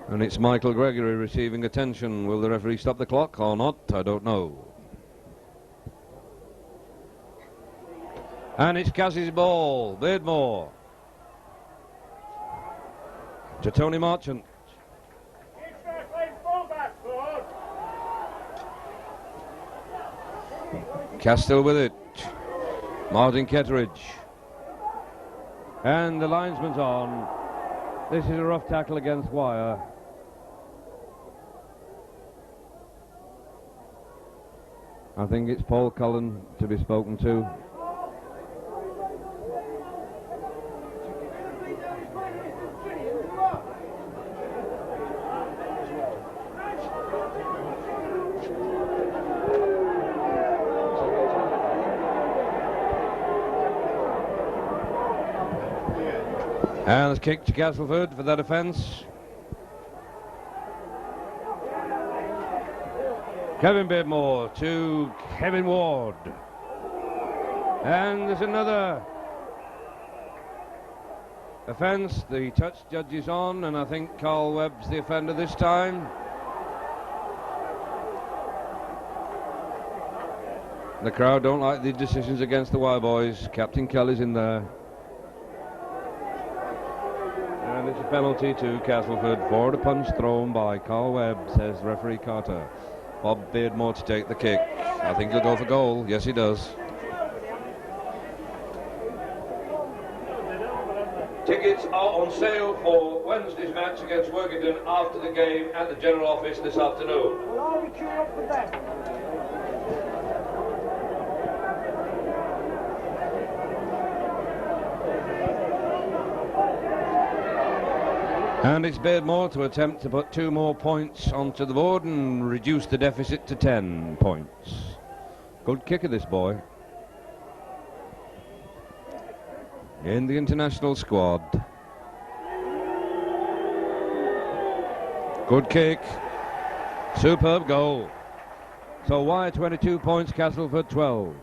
And it's Michael Gregory receiving attention. Will the referee stop the clock or not? I don't know. And it's Cassie's ball. Beardmore. To Tony Marchant. Castile with it. Martin Ketteridge. And the linesman's on. This is a rough tackle against wire. I think it's Paul Cullen to be spoken to. And it's kicked to Castleford for that offence. Kevin Beardmore to Kevin Ward. And there's another offence. The touch judge is on, and I think Carl Webb's the offender this time. The crowd don't like the decisions against the Wire Boys. Captain Kelly's in there. And it's a penalty to Castleford for the punch thrown by Carl Webb, says referee Carter. Bob Beardmore to take the kick. I think he'll go for goal. Yes, he does. Tickets are on sale for Wednesday's match against Warrington after the game at the General Office this afternoon. Well, I'll be queuing up for them. And it's Beardmore to attempt to put 2 more points onto the board and reduce the deficit to 10 points. Good kick of this boy. In the international squad. Good kick. Superb goal. So Wire 22 points, Castleford 12.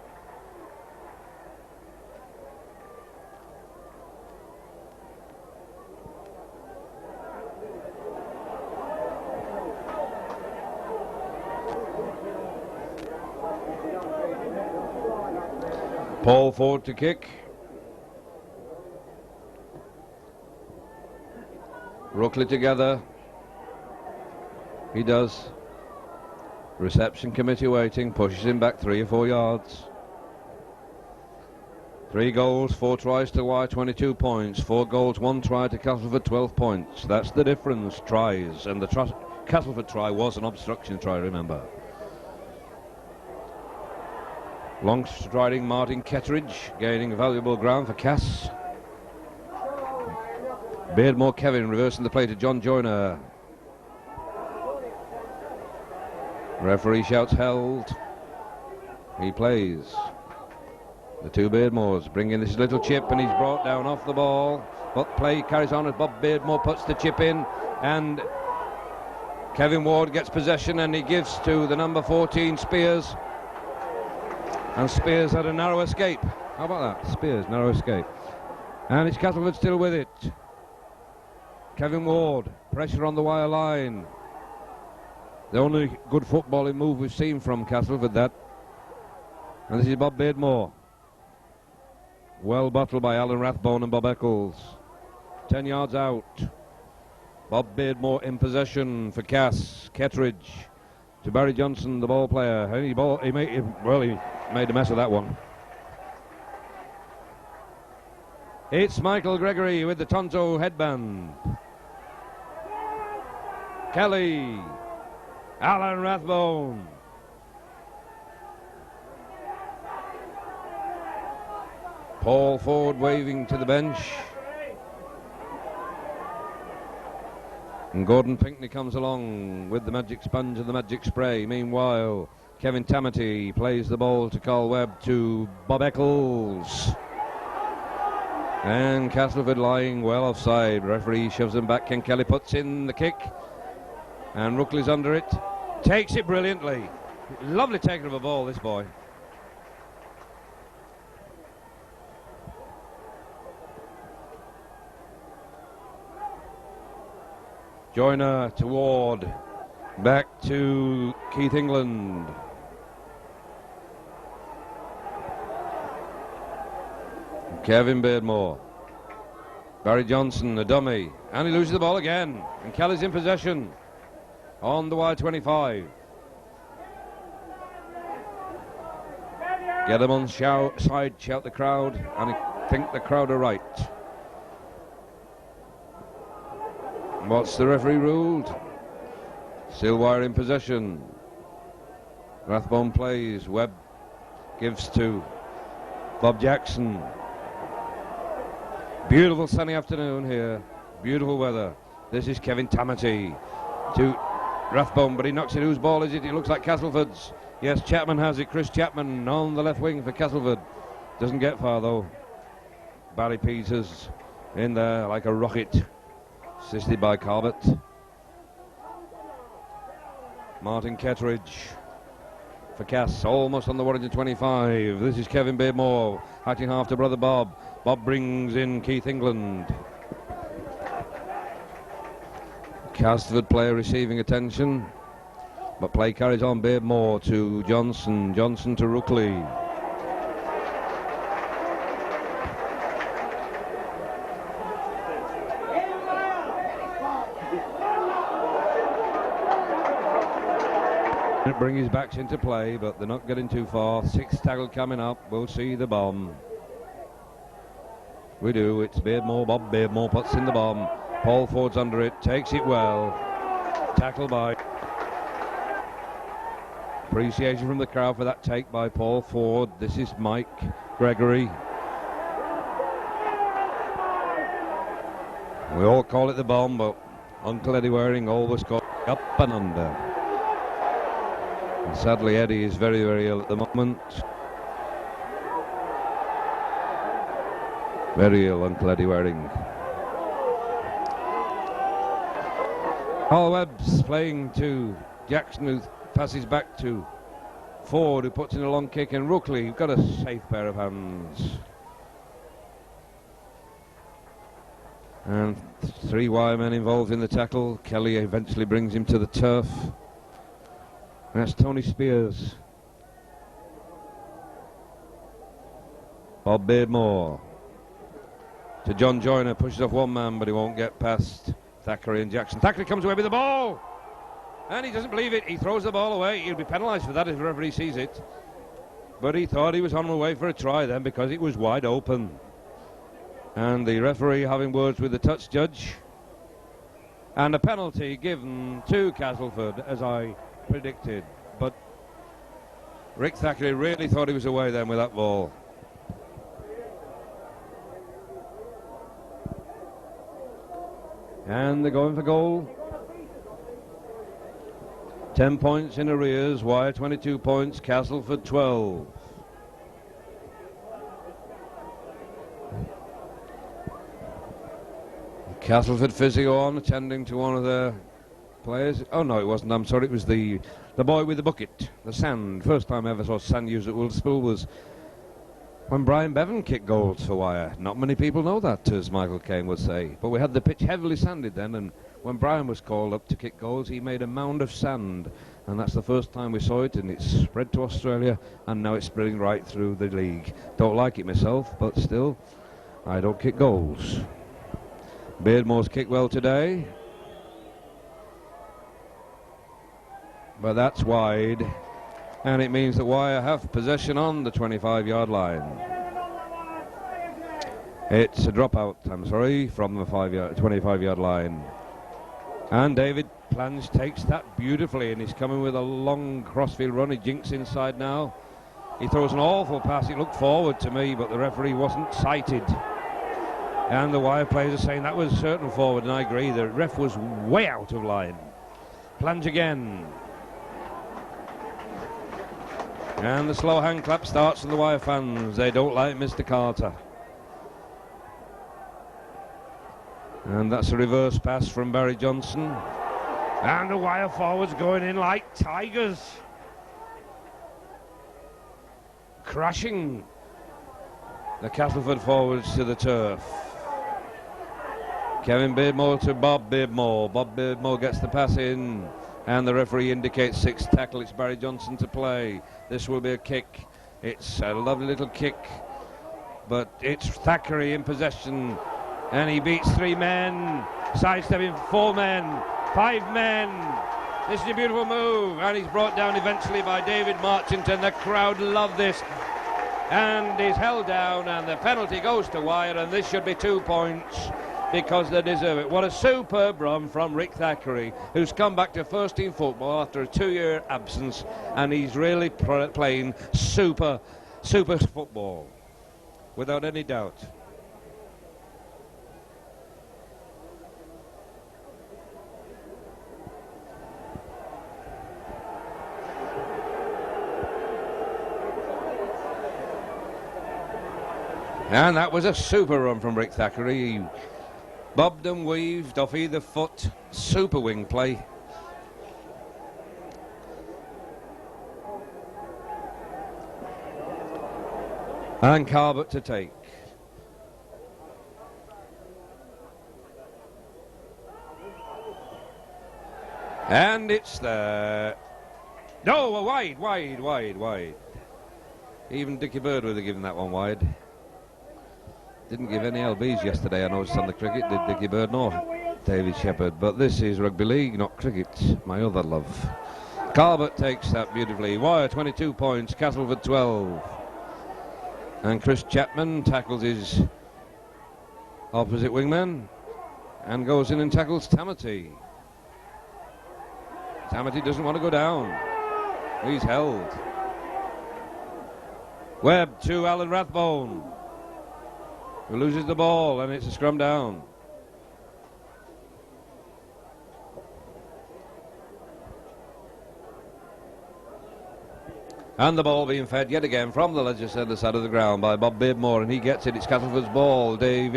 Paul Ford to kick. Rookley together. He does. Reception committee waiting. Pushes him back 3 or 4 yards. 3 goals, 4 tries to Wire, 22 points. 4 goals, 1 try to Castleford, 12 points. That's the difference, tries. And the Castleford try was an obstruction try, remember. Long striding Martin Ketteridge, gaining valuable ground for Cass. Beardmore Kevin reversing the play to John Joyner. Referee shouts held. He plays. The two Beardmores bring in this little chip, and he's brought down off the ball. But play carries on as Bob Beardmore puts the chip in, and Kevin Ward gets possession, and he gives to the number 14 Spears. And Spears had a narrow escape. How about that? Spears, narrow escape. And it's Castleford still with it. Kevin Ward, pressure on the wire line. The only good footballing move we've seen from Castleford, that. And this is Bob Beardmore. Well battled by Alan Rathbone and Bob Eccles. 10 yards out. Bob Beardmore in possession for Cass. Kettridge to Barry Johnson, the ball player. He made a mess of that one. It's Michael Gregory with the Tonto headband. Kelly. Alan Rathbone. Paul Ford waving to the bench. And Gordon Pinkney comes along with the magic sponge and the magic spray. Meanwhile, Kevin Tamity plays the ball to Carl Webb to Bob Eccles. And Castleford lying well offside. Referee shoves him back. Ken Kelly puts in the kick. And Rookley's under it. Takes it brilliantly. Lovely taking of a ball, this boy. Joyner to Ward. Back to Keith England. Kevin Beardmore. Barry Johnson, a dummy. And he loses the ball again. And Kelly's in possession. On the wide 25. Get him on side, shout the crowd. And I think the crowd are right. What's the referee ruled? Silwire in possession. Rathbone plays. Webb gives to Bob Jackson. Beautiful sunny afternoon here. Beautiful weather. This is Kevin Tamity to Rathbone, but he knocks it. Whose ball is it? It looks like Castleford's. Yes, Chapman has it. Chris Chapman on the left wing for Castleford. Doesn't get far though. Barry Peters in there like a rocket. Assisted by Corbett. Martin Kettridge for Cass, almost on the Warrington 25. This is Kevin Beardmore, acting half to brother Bob. Bob brings in Keith England. Castleford player receiving attention, but play carries on. Beardmore to Johnson, Johnson to Rookley. Bring his backs into play, but they're not getting too far. Sixth tackle coming up. We'll see the bomb. We do. It's Beardmore. Bob Beardmore puts in the bomb. Paul Ford's under it. Takes it well. Tackle by. Appreciation from the crowd for that take by Paul Ford. This is Mike Gregory. We all call it the bomb, but Uncle Eddie Waring always called it up and under. And sadly, Eddie is very, very ill at the moment. Very ill, Uncle Eddie Waring. Carl Webb's playing to Jackson, who passes back to Ford, who puts in a long kick, and Rookley, who's got a safe pair of hands. And three wiremen involved in the tackle. Kelly eventually brings him to the turf. And that's Tony Spears. Bob Beardmore to John Joyner, pushes off one man, but he won't get past Thackeray and Jackson. Thackeray comes away with the ball, and he doesn't believe it. He throws the ball away. He'll be penalised for that if the referee sees it. But he thought he was on the way for a try then, because it was wide open. And the referee having words with the touch judge. And a penalty given to Castleford, as I predicted. But Rick Thackeray really thought he was away then with that ball. And they're going for goal. 10 points in arrears. Wyre 22 points. Castleford 12. Castleford physio on, attending to one of their players. Oh no, it wasn't. I'm sorry. It was the boy with the bucket, the sand. First time I ever saw sand used at Woldspool was when Brian Bevan kicked goals for Wyre. Not many people know that, as Michael Caine would say. But we had the pitch heavily sanded then, and when Brian was called up to kick goals, he made a mound of sand, and that's the first time we saw it, and it's spread to Australia, and now it's spreading right through the league. Don't like it myself, but still, I don't kick goals. Beardmore's kicked well today, but that's wide, and it means that Wyre have possession on the 25-yard line. It's a dropout, I'm sorry, from the 25-yard line. And David Plange takes that beautifully, and he's coming with a long crossfield run. He jinks inside now. He throws an awful pass. It looked forward to me, but the referee wasn't sighted. And the Wyre players are saying that was certain forward, and I agree. The ref was way out of line. Plange again. And the slow hand clap starts from the Wyre fans. They don't like Mr. Carter. And that's a reverse pass from Barry Johnson. And the Wyre forwards going in like tigers. Crashing the Castleford forwards to the turf. Kevin Beardmore to Bob Beardmore. Bob Beardmore gets the pass in, and the referee indicates 6th tackle. It's Barry Johnson to play. This will be a kick. It's a lovely little kick, but it's Thackeray in possession, and he beats 3 men, sidestepping 4 men, 5 men. This is a beautiful move, and he's brought down eventually by David Marchington. The crowd love this, and he's held down, and the penalty goes to Wyre, and this should be 2 points because they deserve it. What a superb run from Rick Thackeray, who's come back to first team football after a 2-year absence, and he's really playing super football, without any doubt. And that was a super run from Rick Thackeray. He bobbed and weaved off either foot. Super wing play. And Carbot to take. And it's there. No, wide. Even Dickie Bird would have given that one wide. Didn't give any LBs yesterday, I noticed on the cricket, did Dickie Bird nor David Shepherd. But this is rugby league, not cricket, my other love. Carbot takes that beautifully. Wyre 22 points, Castleford 12. And Chris Chapman tackles his opposite wingman and goes in and tackles Tamati. Tamati doesn't want to go down. He's held. Webb to Alan Rathbone, who loses the ball, and it's a scrum down. And the ball being fed yet again from the Leicester side of the ground by Bob Beardmore, and he gets it. It's Castleford's ball. Tony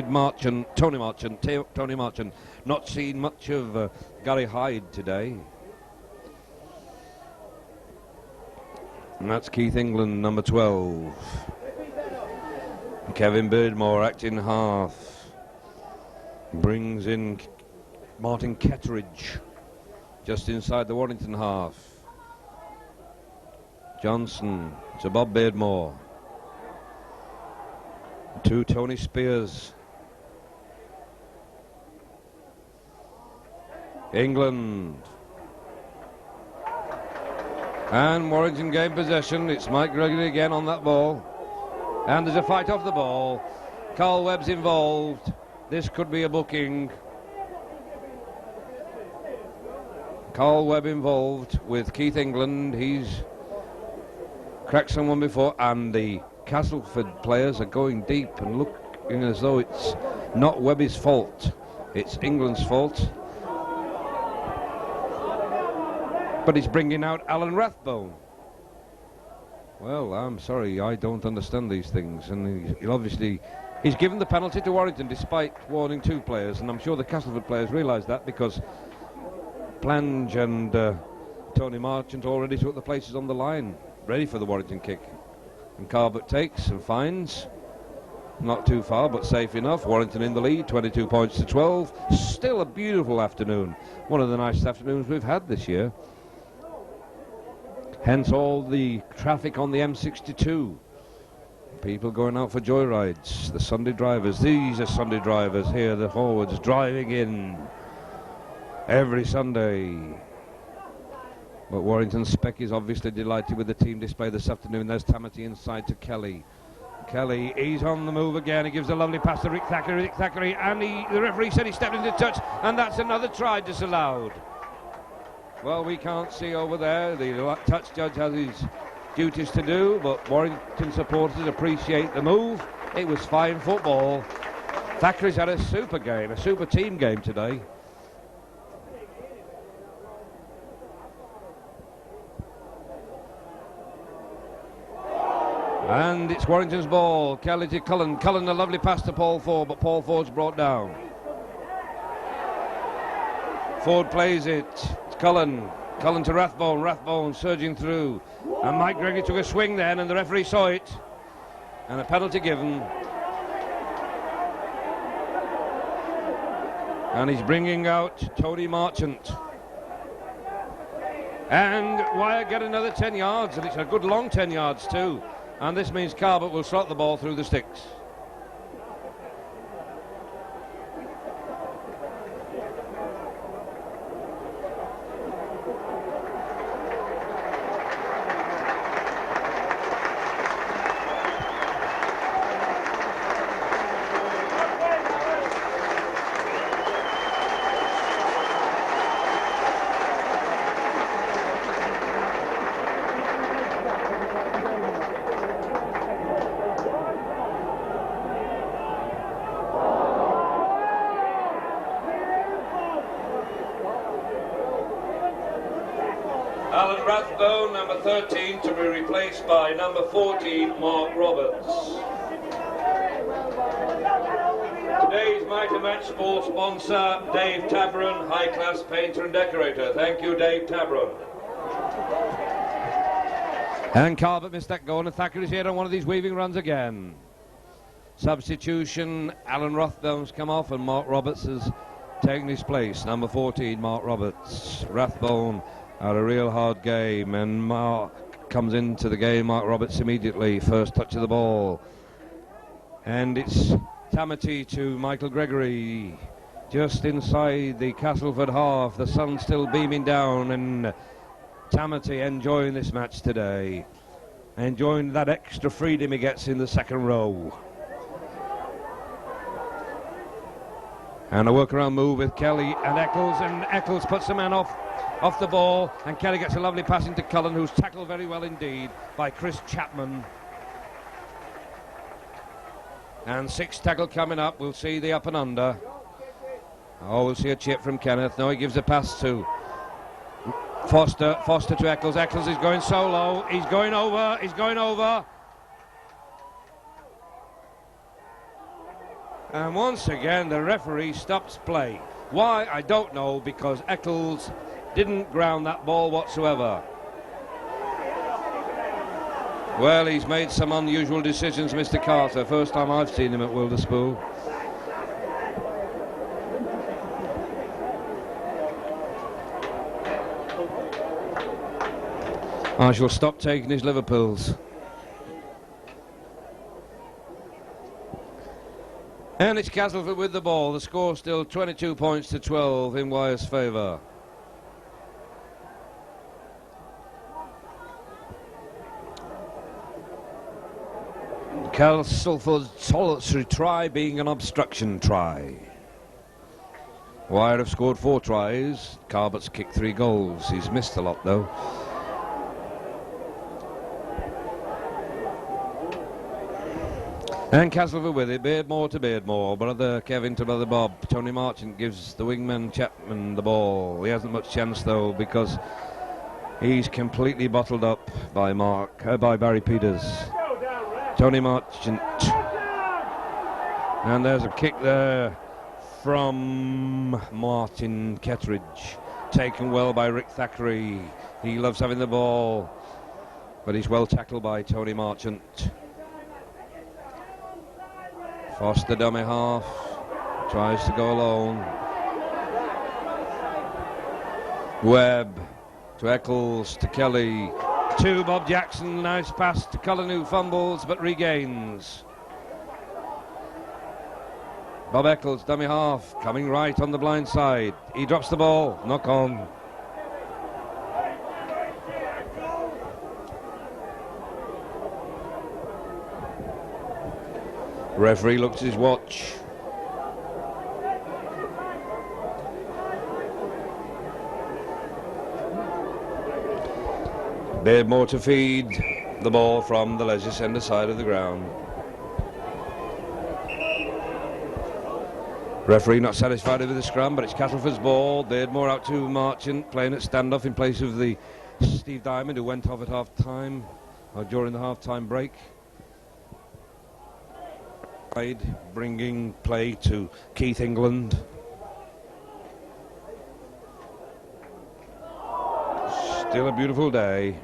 Marchant. Not seen much of Gary Hyde today. And that's Keith England, number 12. Kevin Beardmore acting half. Brings in Martin Ketteridge just inside the Warrington half. Johnson to Bob Beardmore. To Tony Spears. England. And Warrington gain possession. It's Mike Gregory again on that ball. And there's a fight off the ball. Carl Webb's involved. This could be a booking. Carl Webb involved with Keith England. He's cracked someone before, and the Castleford players are going deep and looking as though it's not Webby's fault. It's England's fault. But he's bringing out Alan Rathbone. Well, I'm sorry, I don't understand these things. And he's given the penalty to Warrington despite warning 2 players. And I'm sure the Castleford players realise that, because Plange and Tony Marchant already took the places on the line, ready for the Warrington kick. And Carbot takes and finds. Not too far, but safe enough. Warrington in the lead, 22 points to 12. Still a beautiful afternoon. One of the nicest afternoons we've had this year. Hence all the traffic on the M62. People going out for joyrides. The Sunday drivers. These are Sunday drivers here, the forwards driving in every Sunday. But Warrington Speck is obviously delighted with the team display this afternoon. There's Tamati inside to Kelly. Kelly, he's on the move again. He gives a lovely pass to Rick Thackeray, and the referee said he stepped into touch, and that's another try disallowed. Well, we can't see over there. The touch judge has his duties to do, but Warrington supporters appreciate the move. It was fine football. Thackeray's had a super game, a super team game today. And it's Warrington's ball. Kelly to Cullen. Cullen, a lovely pass to Paul Ford, but Paul Ford's brought down. Ford plays it. It's Cullen. Cullen to Rathbone. Rathbone surging through. And Mike Gregory took a swing then, and the referee saw it. And a penalty given. And he's bringing out Tony Marchant. And Wire get another 10 yards, and it's a good long 10 yards too. And this means Carbot will slot the ball through the sticks. Alan Rathbone, number 13, to be replaced by number 14, Mark Roberts. Today's Mitre Match Sports sponsor, Dave Tabron, high-class painter and decorator. Thank you, Dave Tabron. And Carbot missed that goal, and Thackeray's here on one of these weaving runs again. Substitution, Alan Rathbone's come off, and Mark Roberts has taken his place. Number 14, Mark Roberts. Rathbone had a real hard game, and Mark comes into the game. Mark Roberts immediately, first touch of the ball. And it's Tamati to Michael Gregory, just inside the Castleford half. The sun's still beaming down, and Tamati enjoying this match today. Enjoying that extra freedom he gets in the second row. And a workaround move with Kelly and Eccles, and Eccles puts the man off the ball, and Kelly gets a lovely pass into Cullen, who's tackled very well indeed by Chris Chapman. And sixth tackle coming up. We'll see the up and under. Oh, we'll see a chip from Kenneth. No, he gives a pass to Foster. Foster to Eccles. Eccles is going solo. He's going over. He's going over. And once again, the referee stops play. Why, I don't know, because Eccles didn't ground that ball whatsoever. Well, he's made some unusual decisions, Mr. Carter. First time I've seen him at Wilderspool. I shall stop taking his Liverpools. And it's Castleford with the ball. The score still 22 points to 12 in Wyre's favour. Castleford's solitary try being an obstruction try. Wyre have scored 4 tries. Carbot's kicked 3 goals. He's missed a lot though. And Castleford with it, Beardmore to Beardmore, brother Kevin to brother Bob. Tony Marchant gives the wingman Chapman the ball. He hasn't much chance though because he's completely bottled up by Barry Peters. Tony Marchant. And there's a kick there from Martin Kettridge. Taken well by Rick Thackeray. He loves having the ball, but he's well tackled by Tony Marchant. Foster dummy half. Tries to go alone. Webb to Eccles to Kelly. To Bob Jackson. Nice pass to Cullen who fumbles but regains. Bob Eccles, dummy half, coming right on the blind side. He drops the ball, knock on. Referee looks at his watch. Beardmore to feed the ball from the leisure centre side of the ground. Referee not satisfied with the scrum, but it's Castleford's ball. Beardmore out to Marchant, playing at standoff in place of the Steve Diamond, who went off at half-time, or during the half-time break. Bringing play to Keith England. Still a beautiful day.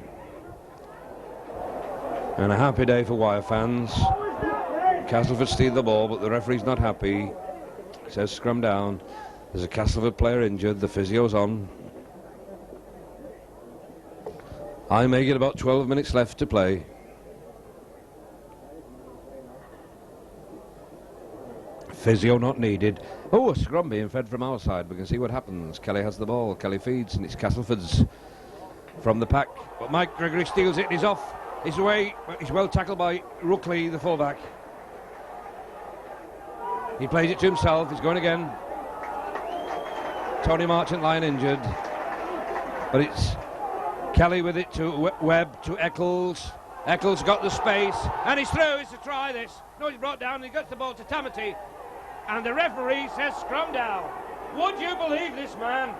And a happy day for Wire fans. Castleford steal the ball, but the referee's not happy. Says scrum down. There's a Castleford player injured. The physio's on. I may get about 12 minutes left to play. Physio not needed. Oh, a scrum being fed from our side. We can see what happens. Kelly has the ball. Kelly feeds, and it's Castleford's from the pack. But Mike Gregory steals it. He's off. He's away. He's well tackled by Rookley, the fullback. He plays it to himself. He's going again. Tony Marchant lying injured. But it's Kelly with it to Webb, to Eccles. Eccles got the space. And he's through. It's a try, this. No, he's brought down. He gets the ball to Tamati. And the referee says scrum down. Would you believe this man?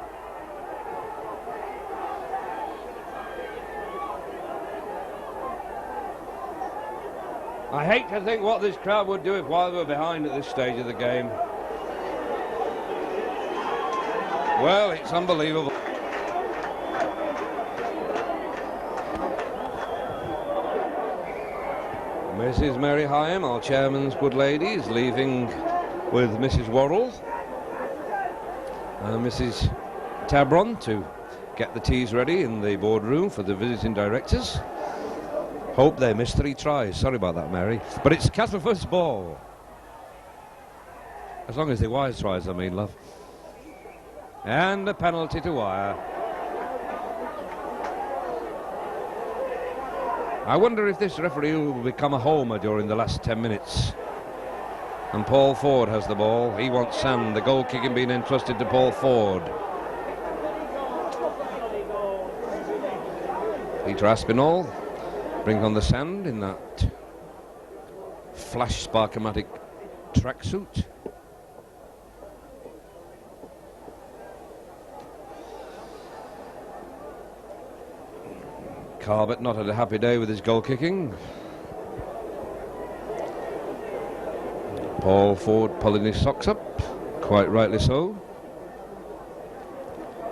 I hate to think what this crowd would do if Wire were behind at this stage of the game. Well, it's unbelievable. Mrs. Mary Hyam, our chairman's good lady, is leaving with Mrs. Worrell and Mrs. Tabron to get the teas ready in the boardroom for the visiting directors. Hope they missed 3 tries. Sorry about that, Mary. But it's Castleford's ball. As long as the Wire tries, I mean, love. And a penalty to Wire. I wonder if this referee will become a homer during the last 10 minutes. And Paul Ford has the ball. He wants sand. The goal kicking being entrusted to Paul Ford. Peter Aspinall brings on the sand in that flash Sparkomatic tracksuit. Carbett not had a happy day with his goal kicking. Paul Ford pulling his socks up, quite rightly so.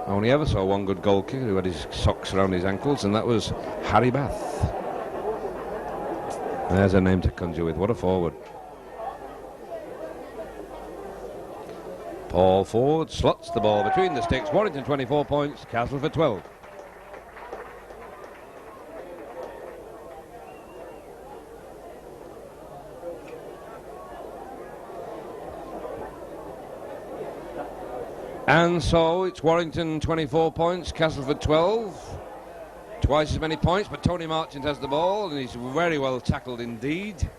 I only ever saw one good goal kicker who had his socks around his ankles, and that was Harry Bath. There's a name to conjure with. What a forward. Paul Ford slots the ball between the sticks. Warrington 24 points, Castleford 12. And so it's Warrington 24 points, Castleford 12. Twice as many points, but Tony Marchant has the ball, and he's very well tackled indeed.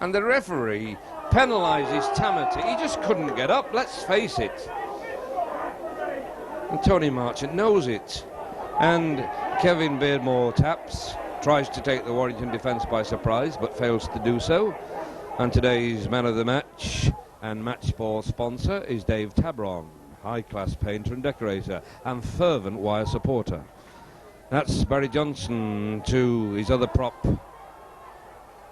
And the referee penalises Tamati. He just couldn't get up, let's face it. And Tony Marchant knows it. And Kevin Beardmore taps, tries to take the Warrington defence by surprise, but fails to do so. And today's man of the match and match ball sponsor is Dave Tabron, high-class painter and decorator and fervent wire supporter. That's Barry Johnson to his other prop,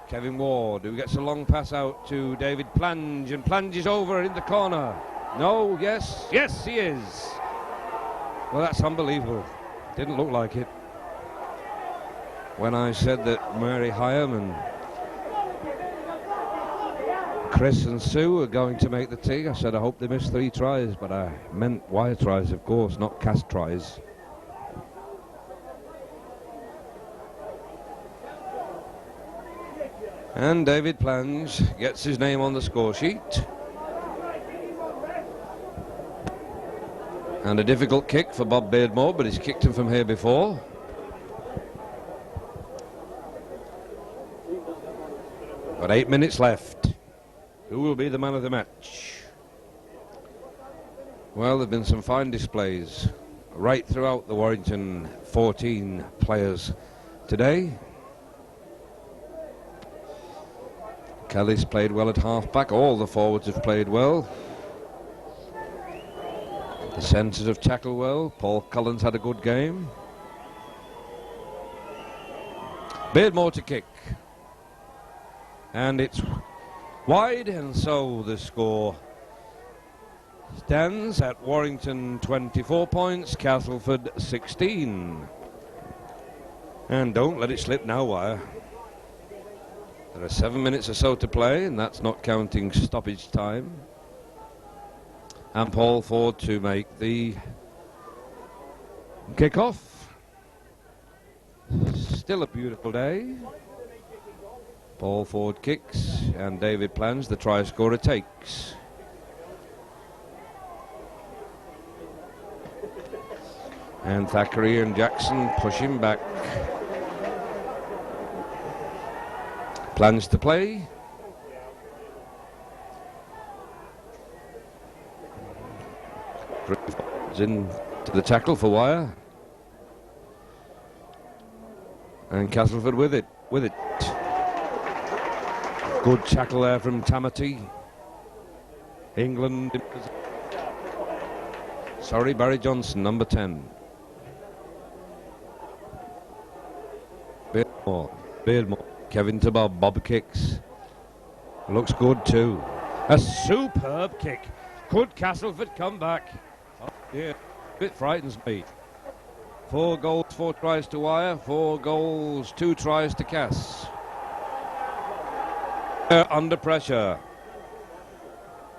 Kevin Ward, who gets a long pass out to David Plange, and Plange is over in the corner. No, yes, yes he is. Well, that's unbelievable. Didn't look like it. When I said that Mary Hyam and Chris and Sue are going to make the tee, I said I hope they miss 3 tries, but I meant wire tries, of course, not cast tries. And David Plange gets his name on the score sheet. And a difficult kick for Bob Beardmore, but he's kicked him from here before. But 8 minutes left. Who will be the man of the match? Well, there have been some fine displays right throughout the Warrington 14 players today. Kelly's played well at half-back. All the forwards have played well. The centres have tackled well. Paul Cullen's had a good game. Beardmore to kick. And it's wide, and so the score stands at Warrington 24 points, Castleford 16. And don't let it slip now, Wire. There are 7 minutes or so to play, and that's not counting stoppage time. And Paul Ford to make the kick-off. Still a beautiful day. Paul Ford kicks, and David Plange, the try scorer, takes. And Thackeray and Jackson push him back. Plans to play. In to the tackle for Wire. And Castleford with it. Good tackle there from Tamati. England. Sorry, Barry Johnson, number 10. Beardmore. Kevin to Bob. Bob kicks. Looks good too. A superb kick. Could Castleford come back? Oh dear. Bit frightens me. 4 goals, 4 tries to Wire. 4 goals, 2 tries to Cass. Under pressure.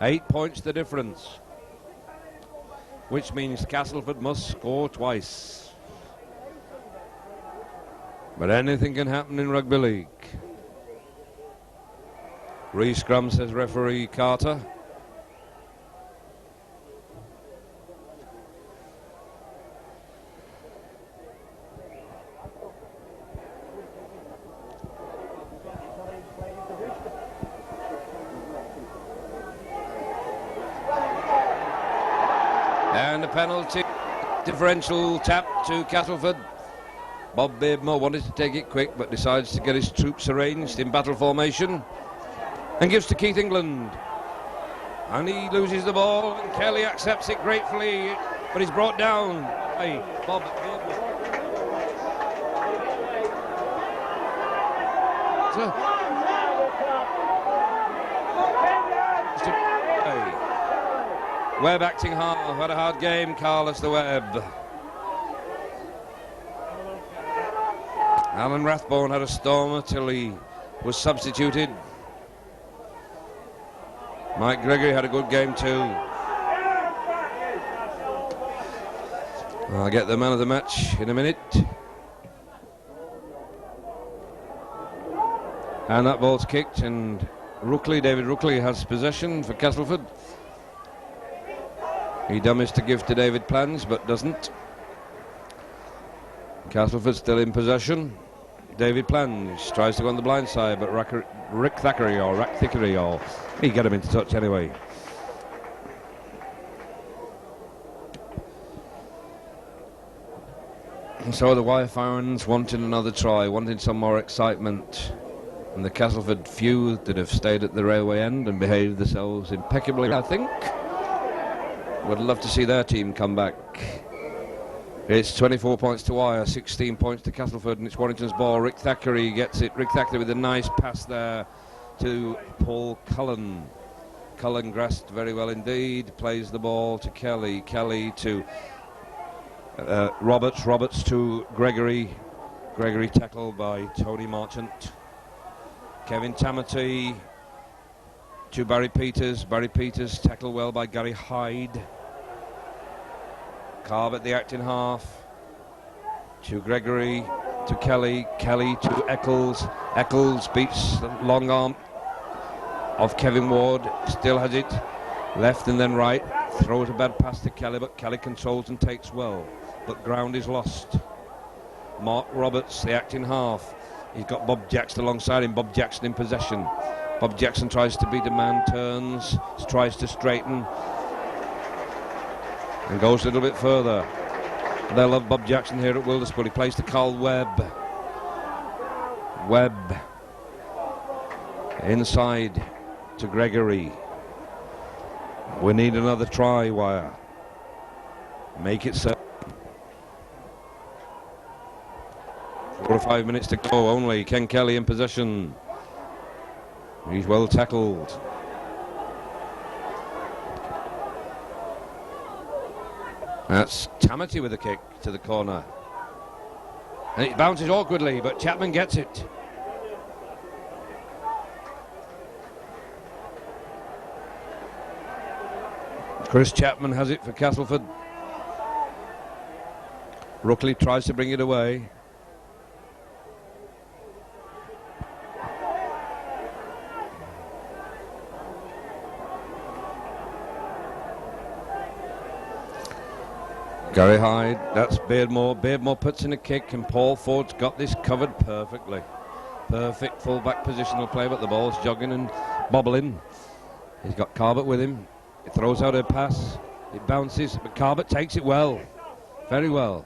8 points the difference. Which means Castleford must score twice. But anything can happen in rugby league. Re-scrum, says referee Carter. And a penalty. Differential tap to Castleford. Bob Beardmore wanted to take it quick, but decides to get his troops arranged in battle formation and gives to Keith England. And he loses the ball, and Kelly accepts it gratefully, but he's brought down by Bob Beardmore. Webb acting hard. Had a hard game, Carlos the Webb. Alan Rathbone had a stormer till he was substituted. Mike Gregory had a good game too. I'll get the man of the match in a minute. And that ball's kicked, and David Rookley has possession for Castleford. He dummies to give to David Plange, but doesn't. Castleford still in possession. David Plange tries to go on the blind side, but Rick Thackeray or Rack Thickery, or he get him into touch anyway. So the Wire fans wanting another try, wanting some more excitement. And the Castleford few that have stayed at the railway end and behaved themselves impeccably, I think, would love to see their team come back. It's 24 points to Wire, 16 points to Castleford, and it's Warrington's ball. Rick Thackeray gets it. Rick Thackeray with a nice pass there to Paul Cullen. Cullen grasped very well indeed, plays the ball to Kelly. Kelly to Roberts. Roberts to Gregory. Gregory tackled by Tony Marchant. Kevin Tamati to Barry Peters. Barry Peters tackled well by Gary Hyde. Carve at the acting half to Gregory, to Kelly. Kelly to Eccles. Eccles beats the long arm of Kevin Ward. Still has it left and then right. Throws a bad pass to Kelly, but Kelly controls and takes well. But ground is lost. Mark Roberts, the acting half. He's got Bob Jackson alongside him. Bob Jackson in possession. Bob Jackson tries to beat a man, turns, tries to straighten, and goes a little bit further. They love Bob Jackson here at Wilderspool. He plays to Carl Webb. Webb inside to Gregory. We need another try, Wire. Make it so. 4 or 5 minutes to go only. Ken Kelly in possession. He's well tackled. That's Tamati with a kick to the corner. And it bounces awkwardly, but Chapman gets it. Chris Chapman has it for Castleford. Rookley tries to bring it away. Gary Hyde, that's Beardmore. Beardmore puts in a kick, and Paul Ford's got this covered perfectly. Perfect full-back positional play, but the ball's jogging and bobbling. He's got Carbett with him. He throws out a pass. It bounces, but Carbett takes it well. Very well.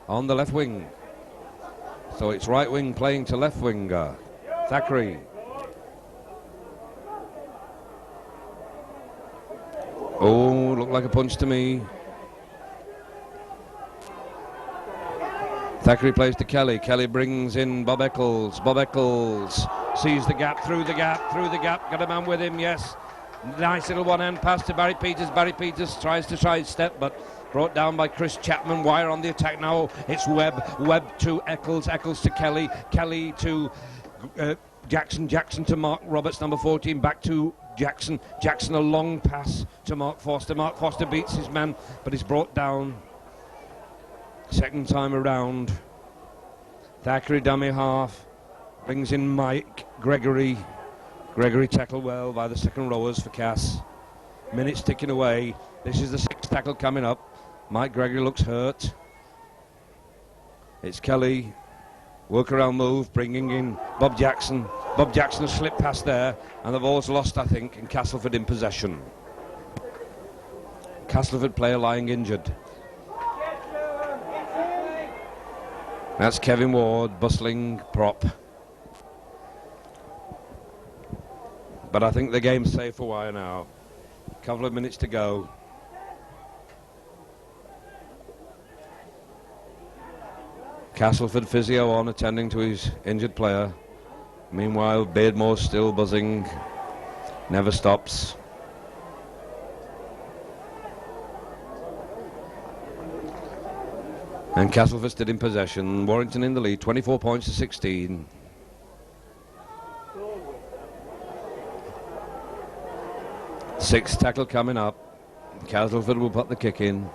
On the left wing. So it's right wing playing to left winger. Thackeray. Oh, looked like a punch to me. Thackeray plays to Kelly. Kelly brings in Bob Eccles. Bob Eccles sees the gap, through the gap. Got a man with him, yes. Nice little one-hand pass to Barry Peters. Barry Peters tries to sidestep, but brought down by Chris Chapman. Wire on the attack now. It's Webb. Webb to Eccles. Eccles to Kelly. Kelly to Jackson. Jackson to Mark Roberts, number 14. Back to Jackson. Jackson, a long pass to Mark Foster. Mark Foster beats his man, but he's brought down. Second time around. Thackeray dummy half. Brings in Mike Gregory. Gregory tackled well by the second rowers for Cass. Minutes ticking away. This is the sixth tackle coming up. Mike Gregory looks hurt. It's Kelly. Workaround move, bringing in Bob Jackson. Bob Jackson has slipped past there, and the ball's lost, I think, and Castleford in possession. Castleford player lying injured. That's Kevin Ward, bustling prop. But I think the game's safe for Wire now. A couple of minutes to go. Castleford physio on, attending to his injured player. Meanwhile, Beardmore's still buzzing. Never stops. And Castleford still in possession. Warrington in the lead, 24 points to 16. Sixth tackle coming up. Castleford will put the kick in.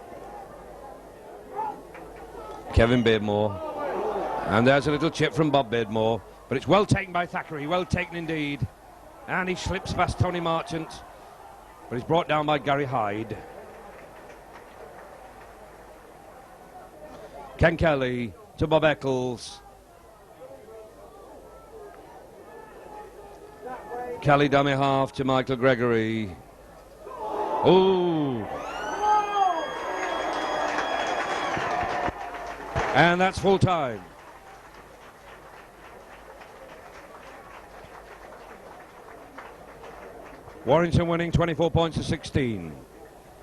Kevin Beardmore. And there's a little chip from Bob Beardmore. But it's well taken by Thackeray. Well taken indeed. And he slips past Tony Marchant. But he's brought down by Gary Hyde. Ken Kelly to Bob Eccles. Kelly dummy half to Michael Gregory. Ooh. And that's full time. Warrington winning 24 points to 16.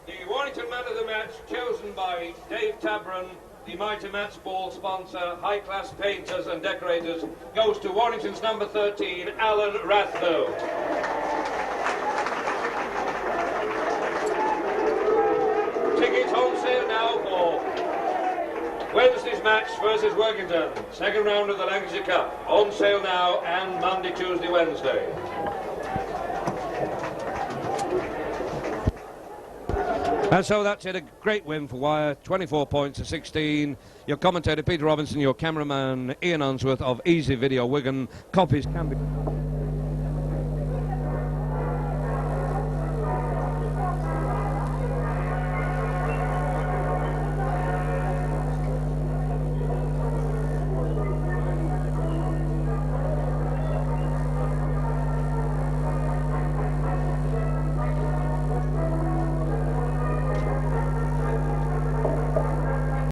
The Warrington man of the match, chosen by Dave Tabron, the Mighty Match Ball sponsor, High Class Painters and Decorators, goes to Warrington's number 13, Alan Rathbone. Tickets on sale now for Wednesday's match versus Workington, second round of the Lancashire Cup. On sale now and Monday, Tuesday, Wednesday. And so that's it, a great win for Wyre, 24 points to 16. Your commentator Peter Robinson, your cameraman Ian Unsworth of Easy Video Wigan. Copies can be...